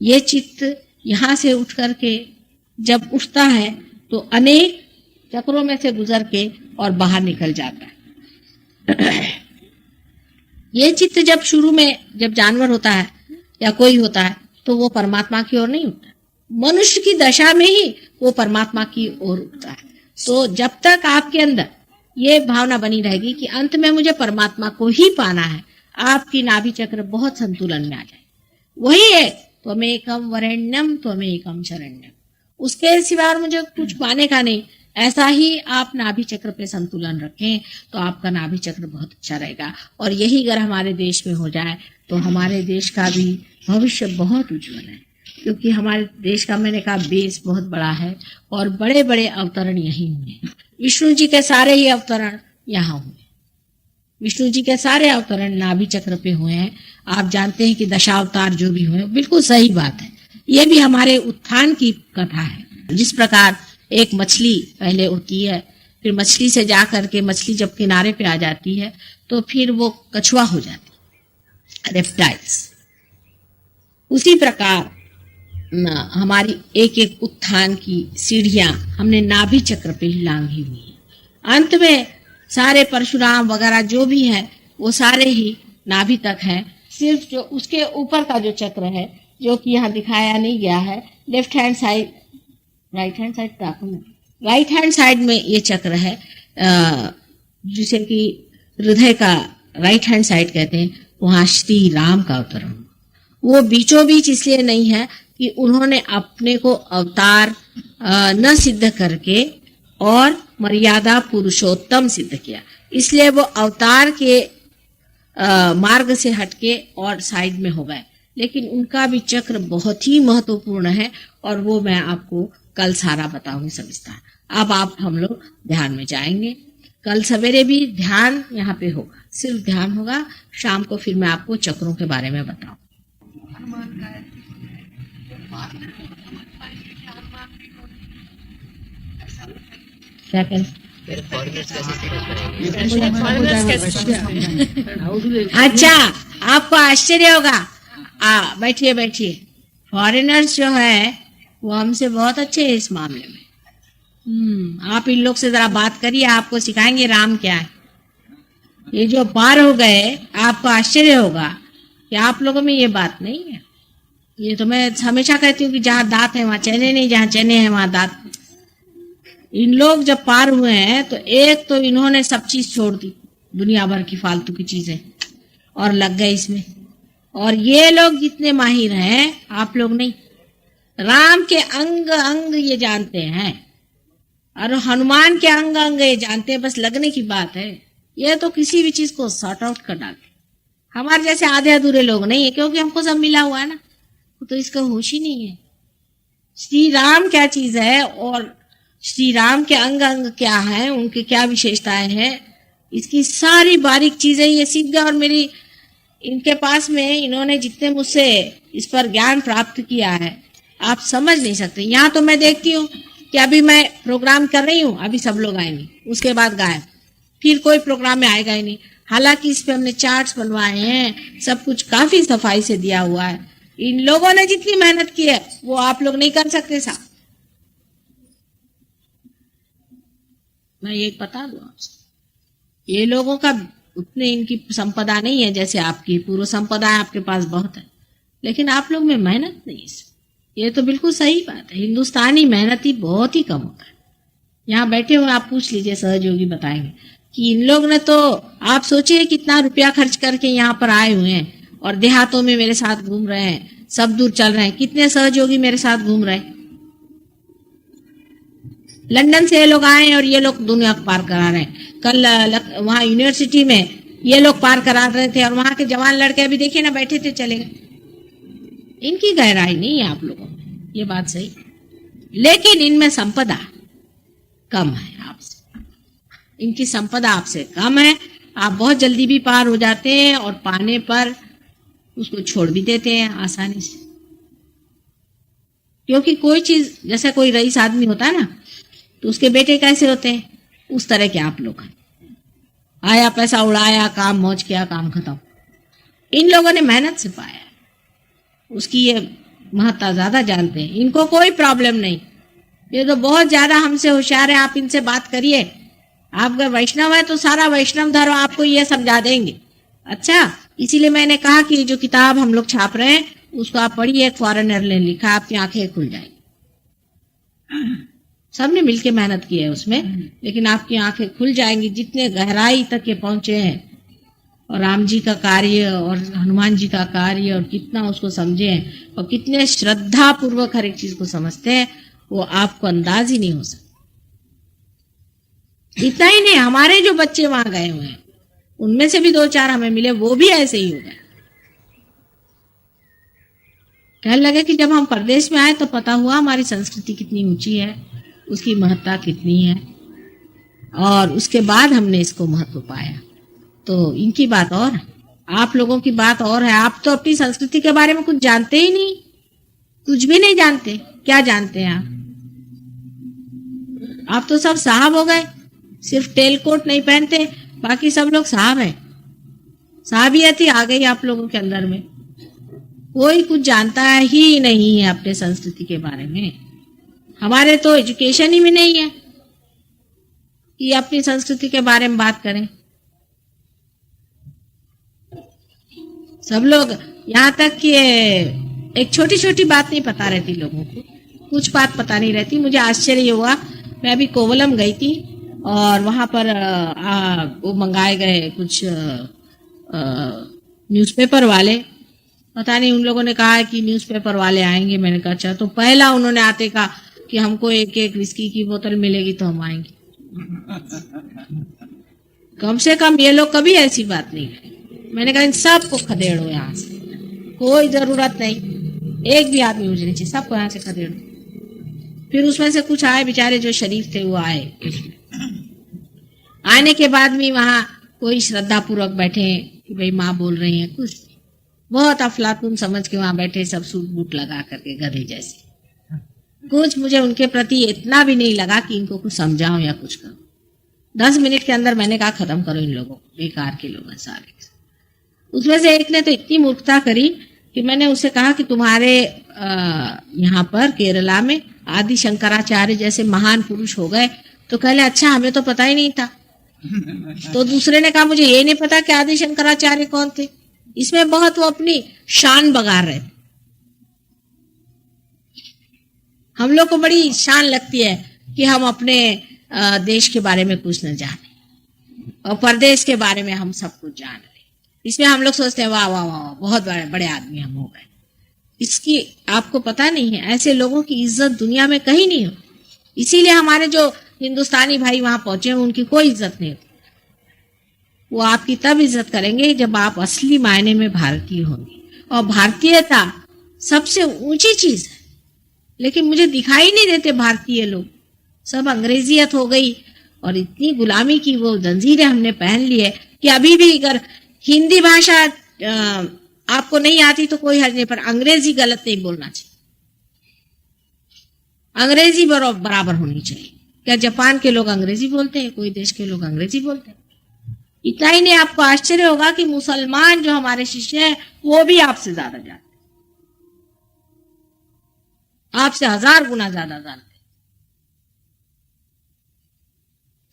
ये चित्त यहाँ से उठ करके जब उठता है तो अनेक चक्रों में से गुजर के और बाहर निकल जाता है। ये चित्त जब शुरू में जब जानवर होता है या कोई होता है तो वो परमात्मा की ओर नहीं उठता। मनुष्य की दशा में ही वो परमात्मा की ओर उठता है। तो जब तक आपके अंदर ये भावना बनी रहेगी कि अंत में मुझे परमात्मा को ही पाना है, आपकी नाभि चक्र बहुत संतुलन में आ जाए। वही है त्वमेकम वरेण्यम त्वमेकम शरण्यम, उसके सिवा और मुझे कुछ पाने का नहीं। ऐसा ही आप नाभि चक्र पे संतुलन रखें तो आपका नाभि चक्र बहुत अच्छा रहेगा। और यही अगर हमारे देश में हो जाए तो हमारे देश का भी भविष्य बहुत उज्जवल है, क्योंकि हमारे देश का, मैंने कहा, बेस बहुत बड़ा है और बड़े बड़े अवतरण यही हुए। विष्णु जी के सारे ही अवतरण यहाँ हुए। विष्णु जी के सारे अवतरण नाभि चक्र पे हुए हैं। आप जानते हैं कि दशावतार जो भी हुए, बिल्कुल सही बात है। ये भी हमारे उत्थान की कथा है। जिस प्रकार एक मछली पहले उड़ती है, फिर मछली से जा करके मछली जब किनारे पे आ जाती है तो फिर वो कछुआ हो जाती है, रेप्टाइल्स। उसी प्रकार हमारी एक एक उत्थान की सीढ़ियां हमने नाभि चक्र पे ही लांघी हुई है। अंत में सारे परशुराम वगैरह जो भी है वो सारे ही नाभि तक हैं। सिर्फ जो उसके ऊपर का जो चक्र है, जो कि यहाँ दिखाया नहीं गया है, left hand side, right hand side में ये चक्र है, जिसे कि हृदय का राइट हैंड साइड कहते हैं। वहाँ श्री राम का अवतरण, वो बीचों बीच इसलिए नहीं है कि उन्होंने अपने को अवतार न सिद्ध करके और मर्यादा पुरुषोत्तम सिद्ध किया, इसलिए वो अवतार के मार्ग से हटके और साइड में हो गए। लेकिन उनका भी चक्र बहुत ही महत्वपूर्ण है और वो मैं आपको कल सारा बताऊंगी सविस्तार। अब आप हम लोग ध्यान में जाएंगे। कल सवेरे भी ध्यान यहाँ पे होगा, सिर्फ ध्यान होगा। शाम को फिर मैं आपको चक्रों के बारे में बताऊं। क्या करें? अच्छा, आपको आश्चर्य होगा। बैठिए बैठिए। फॉरेनर्स जो है वो हमसे बहुत अच्छे हैं इस मामले में। आप इन लोग से जरा बात करिए, आपको सिखाएंगे राम क्या है। ये जो पार हो गए, आपको आश्चर्य होगा कि आप लोगों में ये बात नहीं है। ये तो मैं हमेशा कहती हूँ कि जहाँ दांत है वहां चने नहीं, जहाँ चने हैं वहां दांत। इन लोग जब पार हुए हैं तो एक तो इन्होंने सब चीज छोड़ दी, दुनिया भर की फालतू की चीजें, और लग गए इसमें। और ये लोग जितने माहिर हैं, आप लोग नहीं। राम के अंग अंग ये जानते हैं और हनुमान के अंग अंग ये जानते हैं, बस लगने की बात है। ये तो किसी भी चीज को सॉर्ट आउट कर डालते। हमारे जैसे आधे अधूरे लोग नहीं है, क्योंकि हमको सब मिला हुआ है ना, तो इसका होश ही नहीं है श्री राम क्या चीज है और श्री राम के अंग अंग क्या है, उनके क्या विशेषताएं हैं, इसकी सारी बारीक चीजें ये सीख गए। और मेरी इनके पास में इन्होंने जितने मुझसे इस पर ज्ञान प्राप्त किया है, आप समझ नहीं सकते। यहाँ तो मैं देखती हूँ कि अभी मैं प्रोग्राम कर रही हूँ, अभी सब लोग आएंगे, उसके बाद गायब। फिर कोई प्रोग्राम में आएगा ही नहीं। हालांकि इस पे हमने चार्ट्स बनवाए हैं, सब कुछ काफी सफाई से दिया हुआ है। इन लोगों ने जितनी मेहनत की है वो आप लोग नहीं कर सकते साहब। मैं ये बता दूं आपसे, ये लोगों का उतने इनकी संपदा नहीं है जैसे आपकी। पूर्व संपदा है आपके पास बहुत है, लेकिन आप लोग में मेहनत नहीं है। ये तो बिल्कुल सही बात है। हिंदुस्तानी मेहनती बहुत ही कम होता है। यहाँ बैठे हुए आप पूछ लीजिए, सहयोगी बताएंगे कि इन लोग ने तो, आप सोचिए कितना रुपया खर्च करके यहाँ पर आए हुए हैं और देहातों में मेरे साथ घूम रहे हैं, सब दूर चल रहे हैं। कितने सहयोगी मेरे साथ घूम रहे हैं। लंदन से ये लोग आए और ये लोग दुनिया को पार करा रहे हैं। कल वहां यूनिवर्सिटी में ये लोग पार करा रहे थे और वहां के जवान लड़के अभी देखिए ना, बैठे थे चले गए। इनकी गहराई नहीं है आप लोगों में, ये बात सही, लेकिन इनमें संपदा कम है आपसे। इनकी संपदा आपसे कम है। आप बहुत जल्दी भी पार हो जाते हैं और पाने पर उसको छोड़ भी देते हैं आसानी से। क्योंकि कोई चीज, जैसे कोई रईस आदमी होता है ना, तो उसके बेटे कैसे होते हैं, उस तरह के आप लोग हैं। आया, पैसा उड़ाया, काम मौज किया, काम खत्म। इन लोगों ने मेहनत से पाया, उसकी ये महत्ता ज्यादा जानते हैं। इनको कोई प्रॉब्लम नहीं, ये तो बहुत ज्यादा हमसे होशियार है। आप इनसे बात करिए, आप अगर वैष्णव है तो सारा वैष्णव धर्म आपको ये समझा देंगे। अच्छा, इसीलिए मैंने कहा कि जो किताब हम लोग छाप रहे हैं उसको आप पढ़िए। एक फॉरेनर ने लिखा, आपकी आंखें खुल जाएंगी। सबने मिलके मेहनत की है उसमें, लेकिन आपकी आंखें खुल जाएंगी जितने गहराई तक ये पहुंचे हैं। और राम जी का कार्य और हनुमान जी का कार्य, और कितना उसको समझे हैं और कितने श्रद्धा पूर्वक हर एक चीज को समझते हैं, वो आपको अंदाज ही नहीं हो सकता। इतना ही नहीं, हमारे जो बच्चे वहां गए हुए हैं उनमें से भी 2-4 हमें मिले, वो भी ऐसे ही हो गए। कहने लगे कि जब हम परदेश में आए तो पता हुआ हमारी संस्कृति कितनी ऊंची है, उसकी महत्ता कितनी है, और उसके बाद हमने इसको महत्व पाया। तो इनकी बात और है, आप लोगों की बात और है। आप तो अपनी संस्कृति के बारे में कुछ जानते ही नहीं, कुछ भी नहीं जानते। क्या जानते हैं आप तो सब साहब हो गए। सिर्फ टेल कोट नहीं पहनते, बाकी सब लोग साहब हैं। साहबियत ही आ गई आप लोगों के अंदर में। कोई कुछ जानता ही नहीं है अपने संस्कृति के बारे में। हमारे तो एजुकेशन ही में नहीं है कि अपनी संस्कृति के बारे में बात करें। सब लोग, यहाँ तक कि एक छोटी छोटी बात नहीं पता रहती लोगों को, कुछ बात पता नहीं रहती। मुझे आश्चर्य हुआ, मैं अभी कोवलम गई थी और वहां पर वो मंगाए गए कुछ न्यूज़पेपर वाले, पता नहीं उन लोगों ने कहा कि न्यूज़पेपर वाले आएंगे। मैंने कहा अच्छा। तो पहला उन्होंने आते कहा कि हमको एक विस्की की बोतल मिलेगी तो हम आएंगे। कम से कम ये लोग कभी ऐसी बात नहीं है। मैंने कहा इन सबको खदेड़ो यहाँ से, कोई जरूरत नहीं, एक भी आदमी मुझे नहीं चाहिए, सबको यहाँ से खदेड़ो। फिर उसमें से कुछ आए बेचारे जो शरीफ थे, वो आए। आने के बाद भी वहां कोई श्रद्धा पूर्वक बैठे कि भाई माँ बोल रही है, कुछ बहुत अफलातून समझ के वहां बैठे, सब सूट बूट लगा करके गधे जैसे। कुछ मुझे उनके प्रति इतना भी नहीं लगा कि इनको कुछ समझाऊं या कुछ करूं। 10 मिनट के अंदर मैंने कहा खत्म करो इन लोगों को, बेकार के लोग हैं सारे। उसमें से एक ने तो इतनी मूर्खता करी कि मैंने उसे कहा कि तुम्हारे यहाँ पर केरला में आदि शंकराचार्य जैसे महान पुरुष हो गए। तो कहले अच्छा, हमें तो पता ही नहीं था। तो दूसरे ने कहा मुझे ये नहीं पता कि आदि शंकराचार्य कौन थे। इसमें बहुत वो अपनी शान बगा रहे थे। हम लोग को बड़ी शान लगती है कि हम अपने देश के बारे में कुछ न जाने और परदेश के बारे में हम सब कुछ जान रहे। इसमें हम लोग सोचते हैं वाह वाह वाह, बहुत बड़े बड़े आदमी हम हो गए। इसकी आपको पता नहीं है, ऐसे लोगों की इज्जत दुनिया में कहीं नहीं होती। इसीलिए हमारे जो हिंदुस्तानी भाई वहां पहुंचे हैं उनकी कोई इज्जत नहीं होती। वो आपकी तब इज्जत करेंगे जब आप असली मायने में भारतीय होंगे। और भारतीयता सबसे ऊंची चीज है, लेकिन मुझे दिखाई नहीं देते भारतीय लोग। सब अंग्रेजियत हो गई और इतनी गुलामी की वो जंजीरें हमने पहन ली है कि अभी भी अगर हिंदी भाषा आपको नहीं आती तो कोई हर्ज नहीं, पर अंग्रेजी गलत नहीं बोलना चाहिए। अंग्रेजी बराबर होनी चाहिए। क्या जापान के लोग अंग्रेजी बोलते हैं? कोई देश के लोग अंग्रेजी बोलते हैं? इतना ही नहीं, आपको आश्चर्य होगा कि मुसलमान जो हमारे शिष्य हैं वो भी आपसे ज्यादा जानते, आपसे 1000 गुना ज्यादा जानते।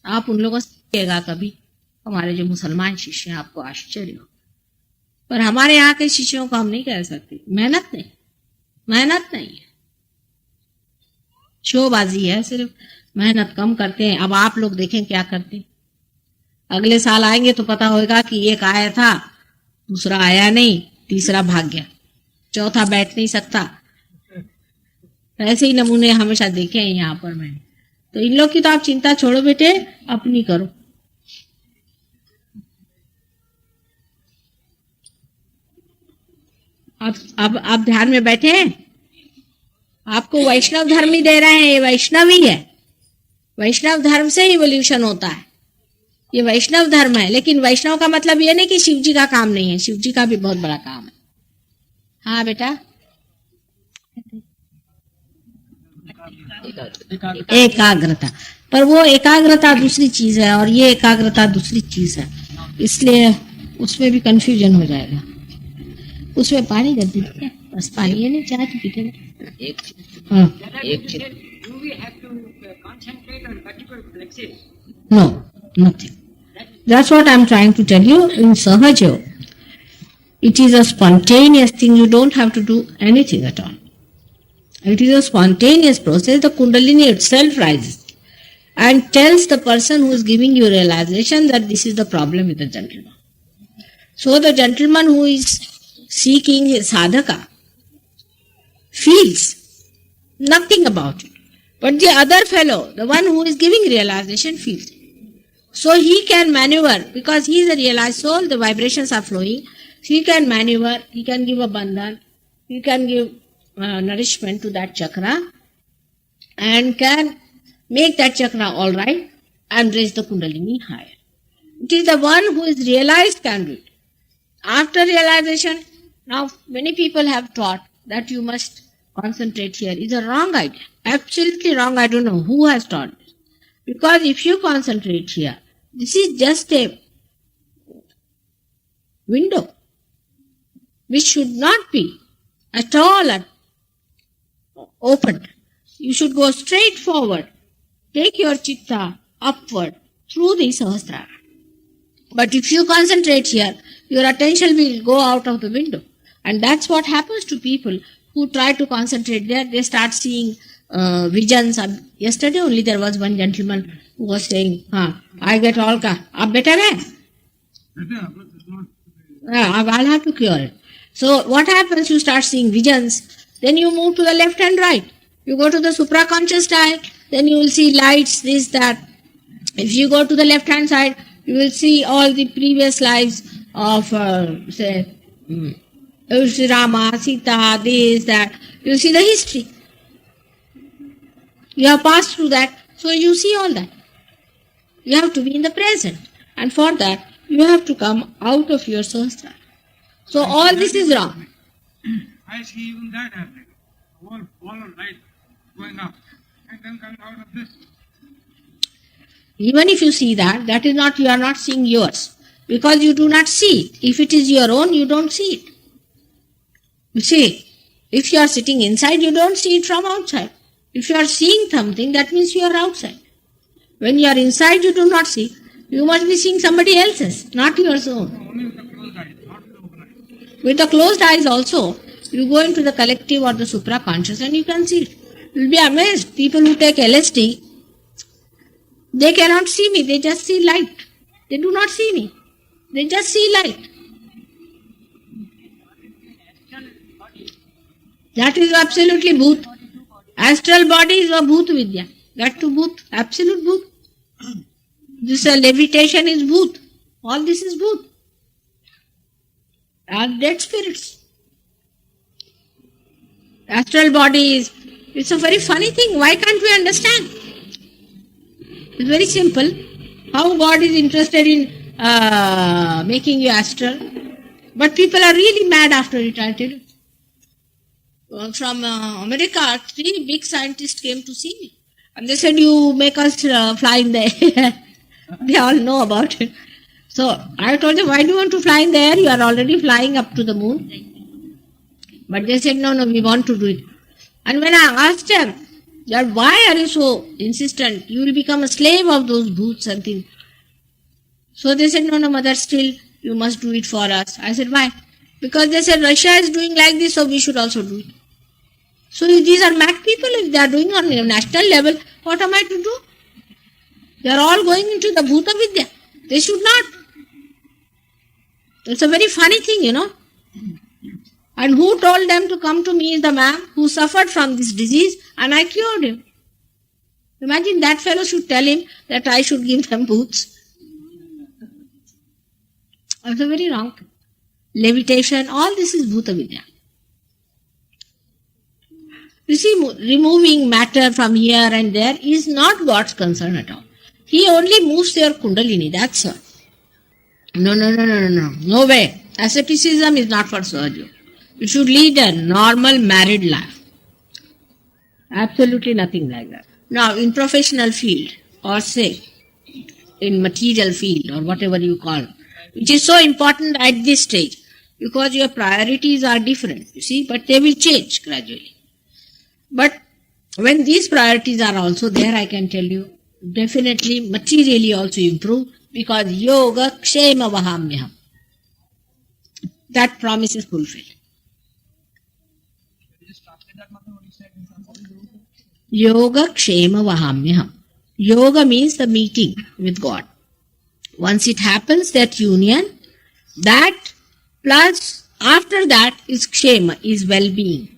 आप उन लोगों से सीखिएगा कभी, हमारे जो मुसलमान शिष्य हैं, आपको आश्चर्य हो। पर हमारे यहाँ के शिष्यों को हम नहीं कह सकते, मेहनत नहीं है, शोबाजी है, सिर्फ मेहनत कम करते हैं। अब आप लोग देखें क्या करते हैं। अगले साल आएंगे तो पता होगा कि एक आया था, दूसरा आया नहीं, तीसरा भाग गया, चौथा बैठ नहीं सकता। ऐसे ही नमूने हमेशा देखे हैं यहाँ पर मैंने। तो इन लोग की तो आप चिंता छोड़ो बेटे, अपनी करो। अब आप ध्यान में बैठे हैं, आपको वैष्णव धर्म ही दे रहे हैं, ये वैष्णव ही है। वैष्णव धर्म से इवोल्यूशन होता है, ये वैष्णव धर्म है। लेकिन वैष्णव का मतलब ये नहीं कि शिव जी का काम नहीं है, शिव जी का भी बहुत बड़ा काम है। हाँ बेटा, एकाग्रता, पर वो एकाग्रता दूसरी चीज है और ये एकाग्रता दूसरी चीज है, इसलिए उसमें भी कंफ्यूजन हो जाएगा। उसमें पानी कर दीजिए, बस पानी, ये नहीं चाय तो पीते ना। एक चीज no, nothing. That's what I'm trying to tell you. In Sahaja, it is a spontaneous thing. You don't have to do anything at all. It is a spontaneous process. The Kundalini itself rises and tells the person who is giving you realization that this is the problem with the gentleman. So the gentleman who is seeking his sadhaka feels nothing about it. But the other fellow, the one who is giving realization, feels it. So he can maneuver, because he is a realized soul, the vibrations are flowing. He can maneuver, he can give a bandhan, he can give nourishment to that chakra and can make that chakra all right and raise the Kundalini higher. It is the one who is realized can do it. After realization, now many people have taught that you must concentrate here. It's a wrong idea. Absolutely wrong. I don't know who has taught this. Because if you concentrate here, this is just a window which should not be at all opened. You should go straight forward. Take your chitta upward through the Sahasrara. But if you concentrate here, your attention will go out of the window. And that's what happens to people who try to concentrate there. They start seeing visions. Yesterday only there was one gentleman who was saying, I get all ka. Ab better hai? I'll have to cure it. So what happens? You start seeing visions. Then you move to the left and right. You go to the supraconscious side. Then you will see lights, this, that. If you go to the left hand side, you will see all the previous lives of, say, Rama, Sita, this, that. You see the history. You have passed through that, so you see all that. You have to be in the present. And for that, you have to come out of your sahasrara. So all this is wrong. I see even that happening. Whole of light going up and then coming out of this. Even if you see that, that is not, you are not seeing yours. Because you do not see it. If it is your own, you don't see it. You see, if you are sitting inside, you don't see it from outside. If you are seeing something, that means you are outside. When you are inside, you do not see. You must be seeing somebody else's, not yours own. Only with the closed eyes, not with the open eyes. With the closed eyes also, you go into the collective or the supraconscious and you can see it. You will be amazed. People who take LSD, they cannot see me, they just see light. They do not see me. They just see light. That is absolutely bhoot. Astral body is a bhoot vidya. That to bhoot, absolute bhoot. This levitation is bhoot. All this is bhoot. Are dead spirits. Astral body is, it's a very funny thing. Why can't we understand? It's very simple. How God is interested in making you astral. But people are really mad after it, I tell you. From America, 3 big scientists came to see me. And they said, you make us fly in the air. They all know about it. So I told them, why do you want to fly in the air? You are already flying up to the moon. But they said, no, we want to do it. And when I asked them, that why are you so insistent? You will become a slave of those booths and things. So they said, no, mother, still you must do it for us. I said, why? Because they said Russia is doing like this, so we should also do it. So if these are mad people, if they are doing on a national level, what am I to do? They are all going into the Bhuta Vidya. They should not. It's a very funny thing, you know. And who told them to come to me is the man who suffered from this disease, and I cured him. Imagine that fellow should tell him that I should give them boots. That's a very wrong thing. Levitation, all this is Bhuta Vidya. You see, removing matter from here and there is not God's concern at all. He only moves your kundalini, that's all. No. No way. Asceticism is not for Sahaja. You should lead a normal married life. Absolutely nothing like that. Now, in professional field, or say, in material field, or whatever you call, which is so important at this stage, because your priorities are different, you see, but they will change gradually. But when these priorities are also there, I can tell you, definitely materially also improve, because yoga kshema vahamyaham. That promise is fulfilled. Yoga kshema vahamyaham. Yoga means the meeting with God. Once it happens, that union, that plus after that is kshema, is well-being.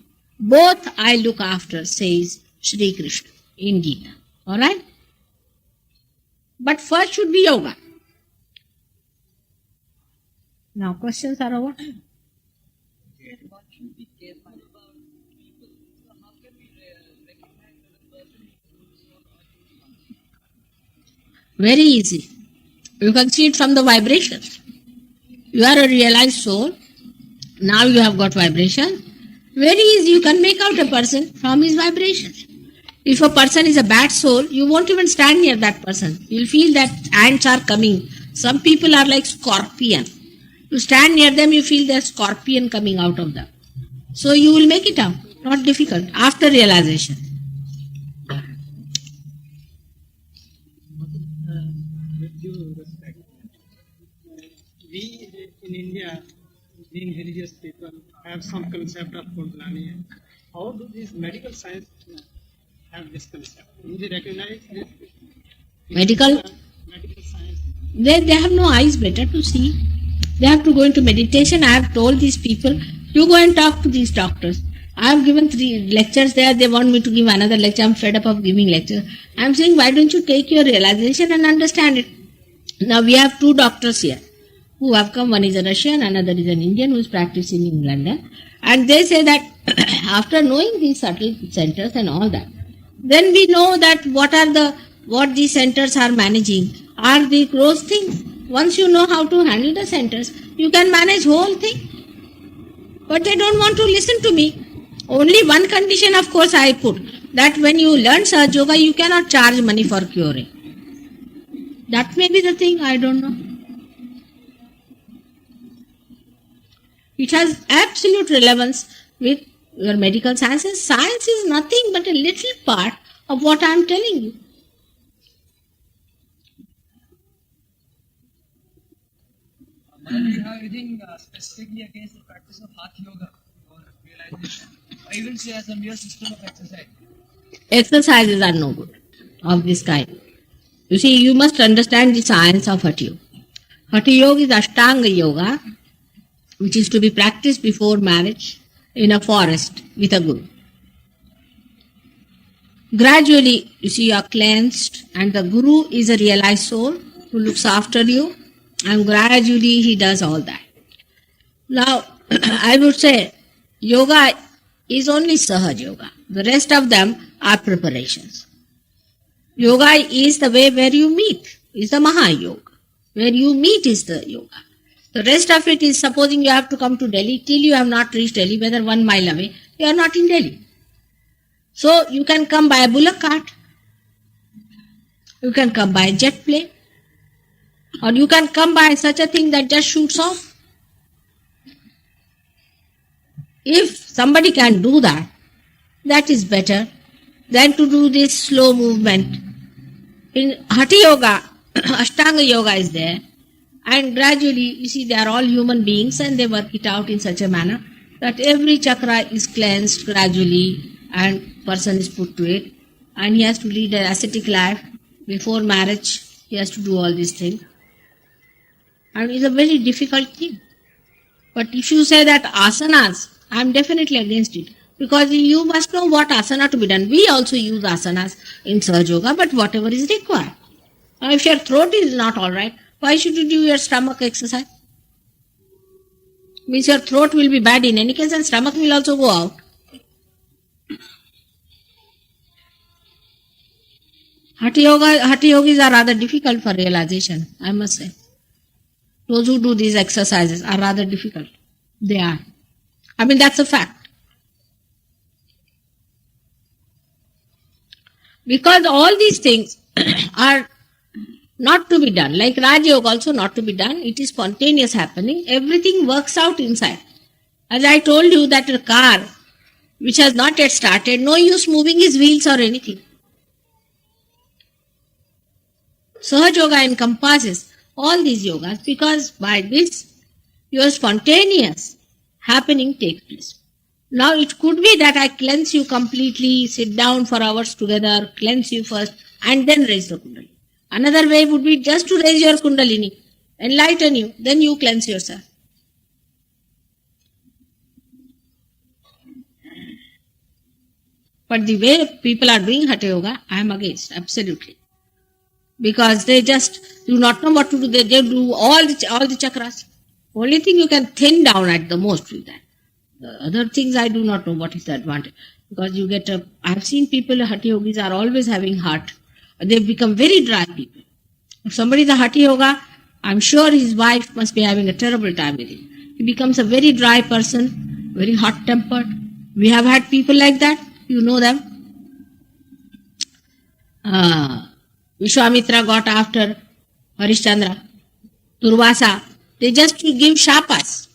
Both I look after, says Shri Krishna in Gita. Alright? But first should be yoga. Now questions are over. Very easy. You can see it from the vibrations. You are a realized soul. Now you have got vibration. Very easy. You can make out a person from his vibrations. If a person is a bad soul, you won't even stand near that person. You'll feel that ants are coming. Some people are like scorpion. You stand near them, you feel there's scorpion coming out of them. So you will make it out. Not difficult. After realization. With due respect, we in India, being religious people, have some concept of Kundalini. How do these medical science have this concept? Do they recognize this? Medical Science. They have no eyes better to see. They have to go into meditation. I have told these people, you go and talk to these doctors. I have given 3 lectures there. They want me to give another lecture. I am fed up of giving lectures. I am saying, why don't you take your realization and understand it? Now we have 2 doctors here who have come. One is a Russian, another is an Indian who is practicing in London. And they say that after knowing these subtle centers and all that, then we know that what these centers are managing are the gross things. Once you know how to handle the centers, you can manage whole thing. But they don't want to listen to me. Only one condition, of course, I put, that when you learn Sahaja Yoga, you cannot charge money for curing. That may be the thing, I don't know. It has absolute relevance with your medical sciences. Science is nothing but a little part of what I am telling you. Madam, do you have anything specifically against the practice of Hatha Yoga or realization? Or even say as a mere system of exercise? Exercises are no good of this kind. You see, you must understand the science of Hatha Yoga. Hatha Yoga is Ashtanga Yoga, which is to be practiced before marriage in a forest with a guru. Gradually, you see, you are cleansed, and the guru is a realized soul who looks after you, and gradually he does all that. Now, I would say yoga is only Sahaja Yoga. The rest of them are preparations. Yoga is the way where you meet, is the Maha Yoga. Where you meet is the yoga. The rest of it is, supposing you have to come to Delhi, till you have not reached Delhi, whether 1 mile away, you are not in Delhi. So you can come by a bullock cart. You can come by a jet plane. Or you can come by such a thing that just shoots off. If somebody can do that, that is better than to do this slow movement. In Hatha Yoga, Ashtanga Yoga is there, and gradually, you see, they are all human beings and they work it out in such a manner that every chakra is cleansed gradually and person is put to it, and he has to lead an ascetic life. Before marriage, he has to do all these things. And it's a very difficult thing. But if you say that asanas, I am definitely against it. Because you must know what asana to be done. We also use asanas in Sahaja Yoga, but whatever is required. Now, if your throat is not alright, why should you do your stomach exercise? Means your throat will be bad in any case and stomach will also go out. Hatha yogis are rather difficult for realization, I must say. Those who do these exercises are rather difficult. They are. I mean, that's a fact. Because all these things are not to be done. Like Raj Yoga also not to be done. It is spontaneous happening. Everything works out inside. As I told you that a car which has not yet started, no use moving his wheels or anything. Sahaja Yoga encompasses all these yogas because by this your spontaneous happening takes place. Now it could be that I cleanse you completely, sit down for hours together, cleanse you first and then raise the kundalini. Another way would be just to raise your kundalini, enlighten you, then you cleanse yourself. But the way people are doing Hatha Yoga, I am against, absolutely. Because they just do not know what to do. They do all the chakras. Only thing you can thin down at the most with that. The other things I do not know what is the advantage. Because you get I have seen people, Hatha Yogis are always having heart. They've become very dry people. If somebody is a Hatha Yoga, I'm sure his wife must be having a terrible time with him. He becomes a very dry person, very hot-tempered. We have had people like that. You know them. Vishwamitra got after Harishchandra, Durvasa. They just give shapas.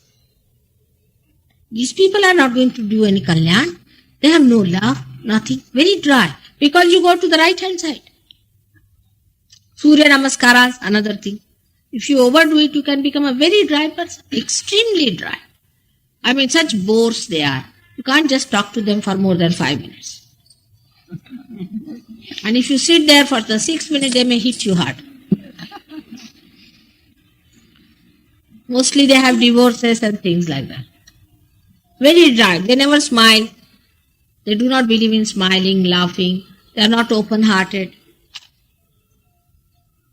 These people are not going to do any kalyan. They have no love, nothing. Very dry. Because you go to the right hand side. Surya Namaskaras, another thing. If you overdo it, you can become a very dry person. Extremely dry. I mean, such bores they are. You can't just talk to them for more than 5 minutes. And if you sit there for the 6 minutes, they may hit you hard. Mostly they have divorces and things like that. Very dry. They never smile. They do not believe in smiling, laughing. They are not open-hearted.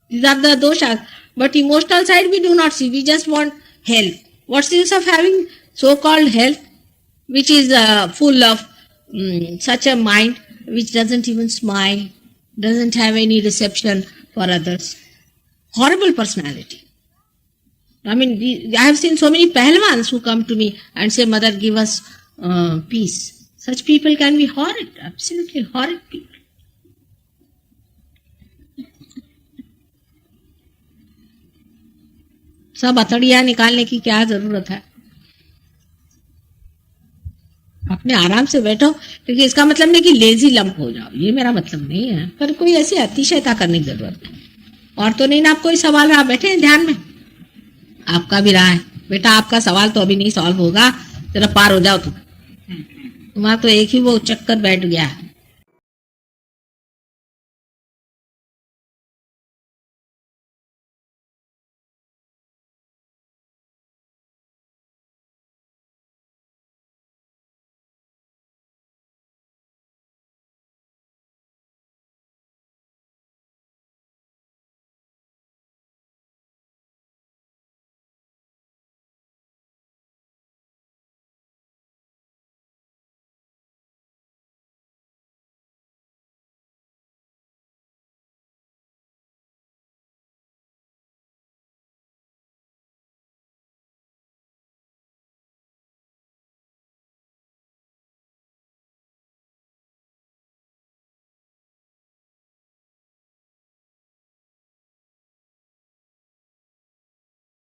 These are the doshas. But emotional side we do not see. We just want health. What's the use of having so-called health, which is full of such a mind which doesn't even smile, doesn't have any reception for others. Horrible personality. I mean, I have seen so many pahlwans who come to me and say, Mother, give us peace. Such people can be horrid, absolutely horrid people. सब अतड़िया निकालने की क्या जरूरत है? अपने आराम से बैठो, क्योंकि इसका मतलब नहीं कि लेजी लंप हो जाओ, ये मेरा मतलब नहीं है, पर कोई ऐसी अतिशयता करने की जरूरत नहीं। और तो नहीं ना आप कोई सवाल रहा, बैठे ध्यान में, आपका भी रहा है बेटा, आपका सवाल तो अभी नहीं सॉल्व होगा, जरा पार हो जाओ तुम्हारा तो एक ही वो चक्कर बैठ गया है।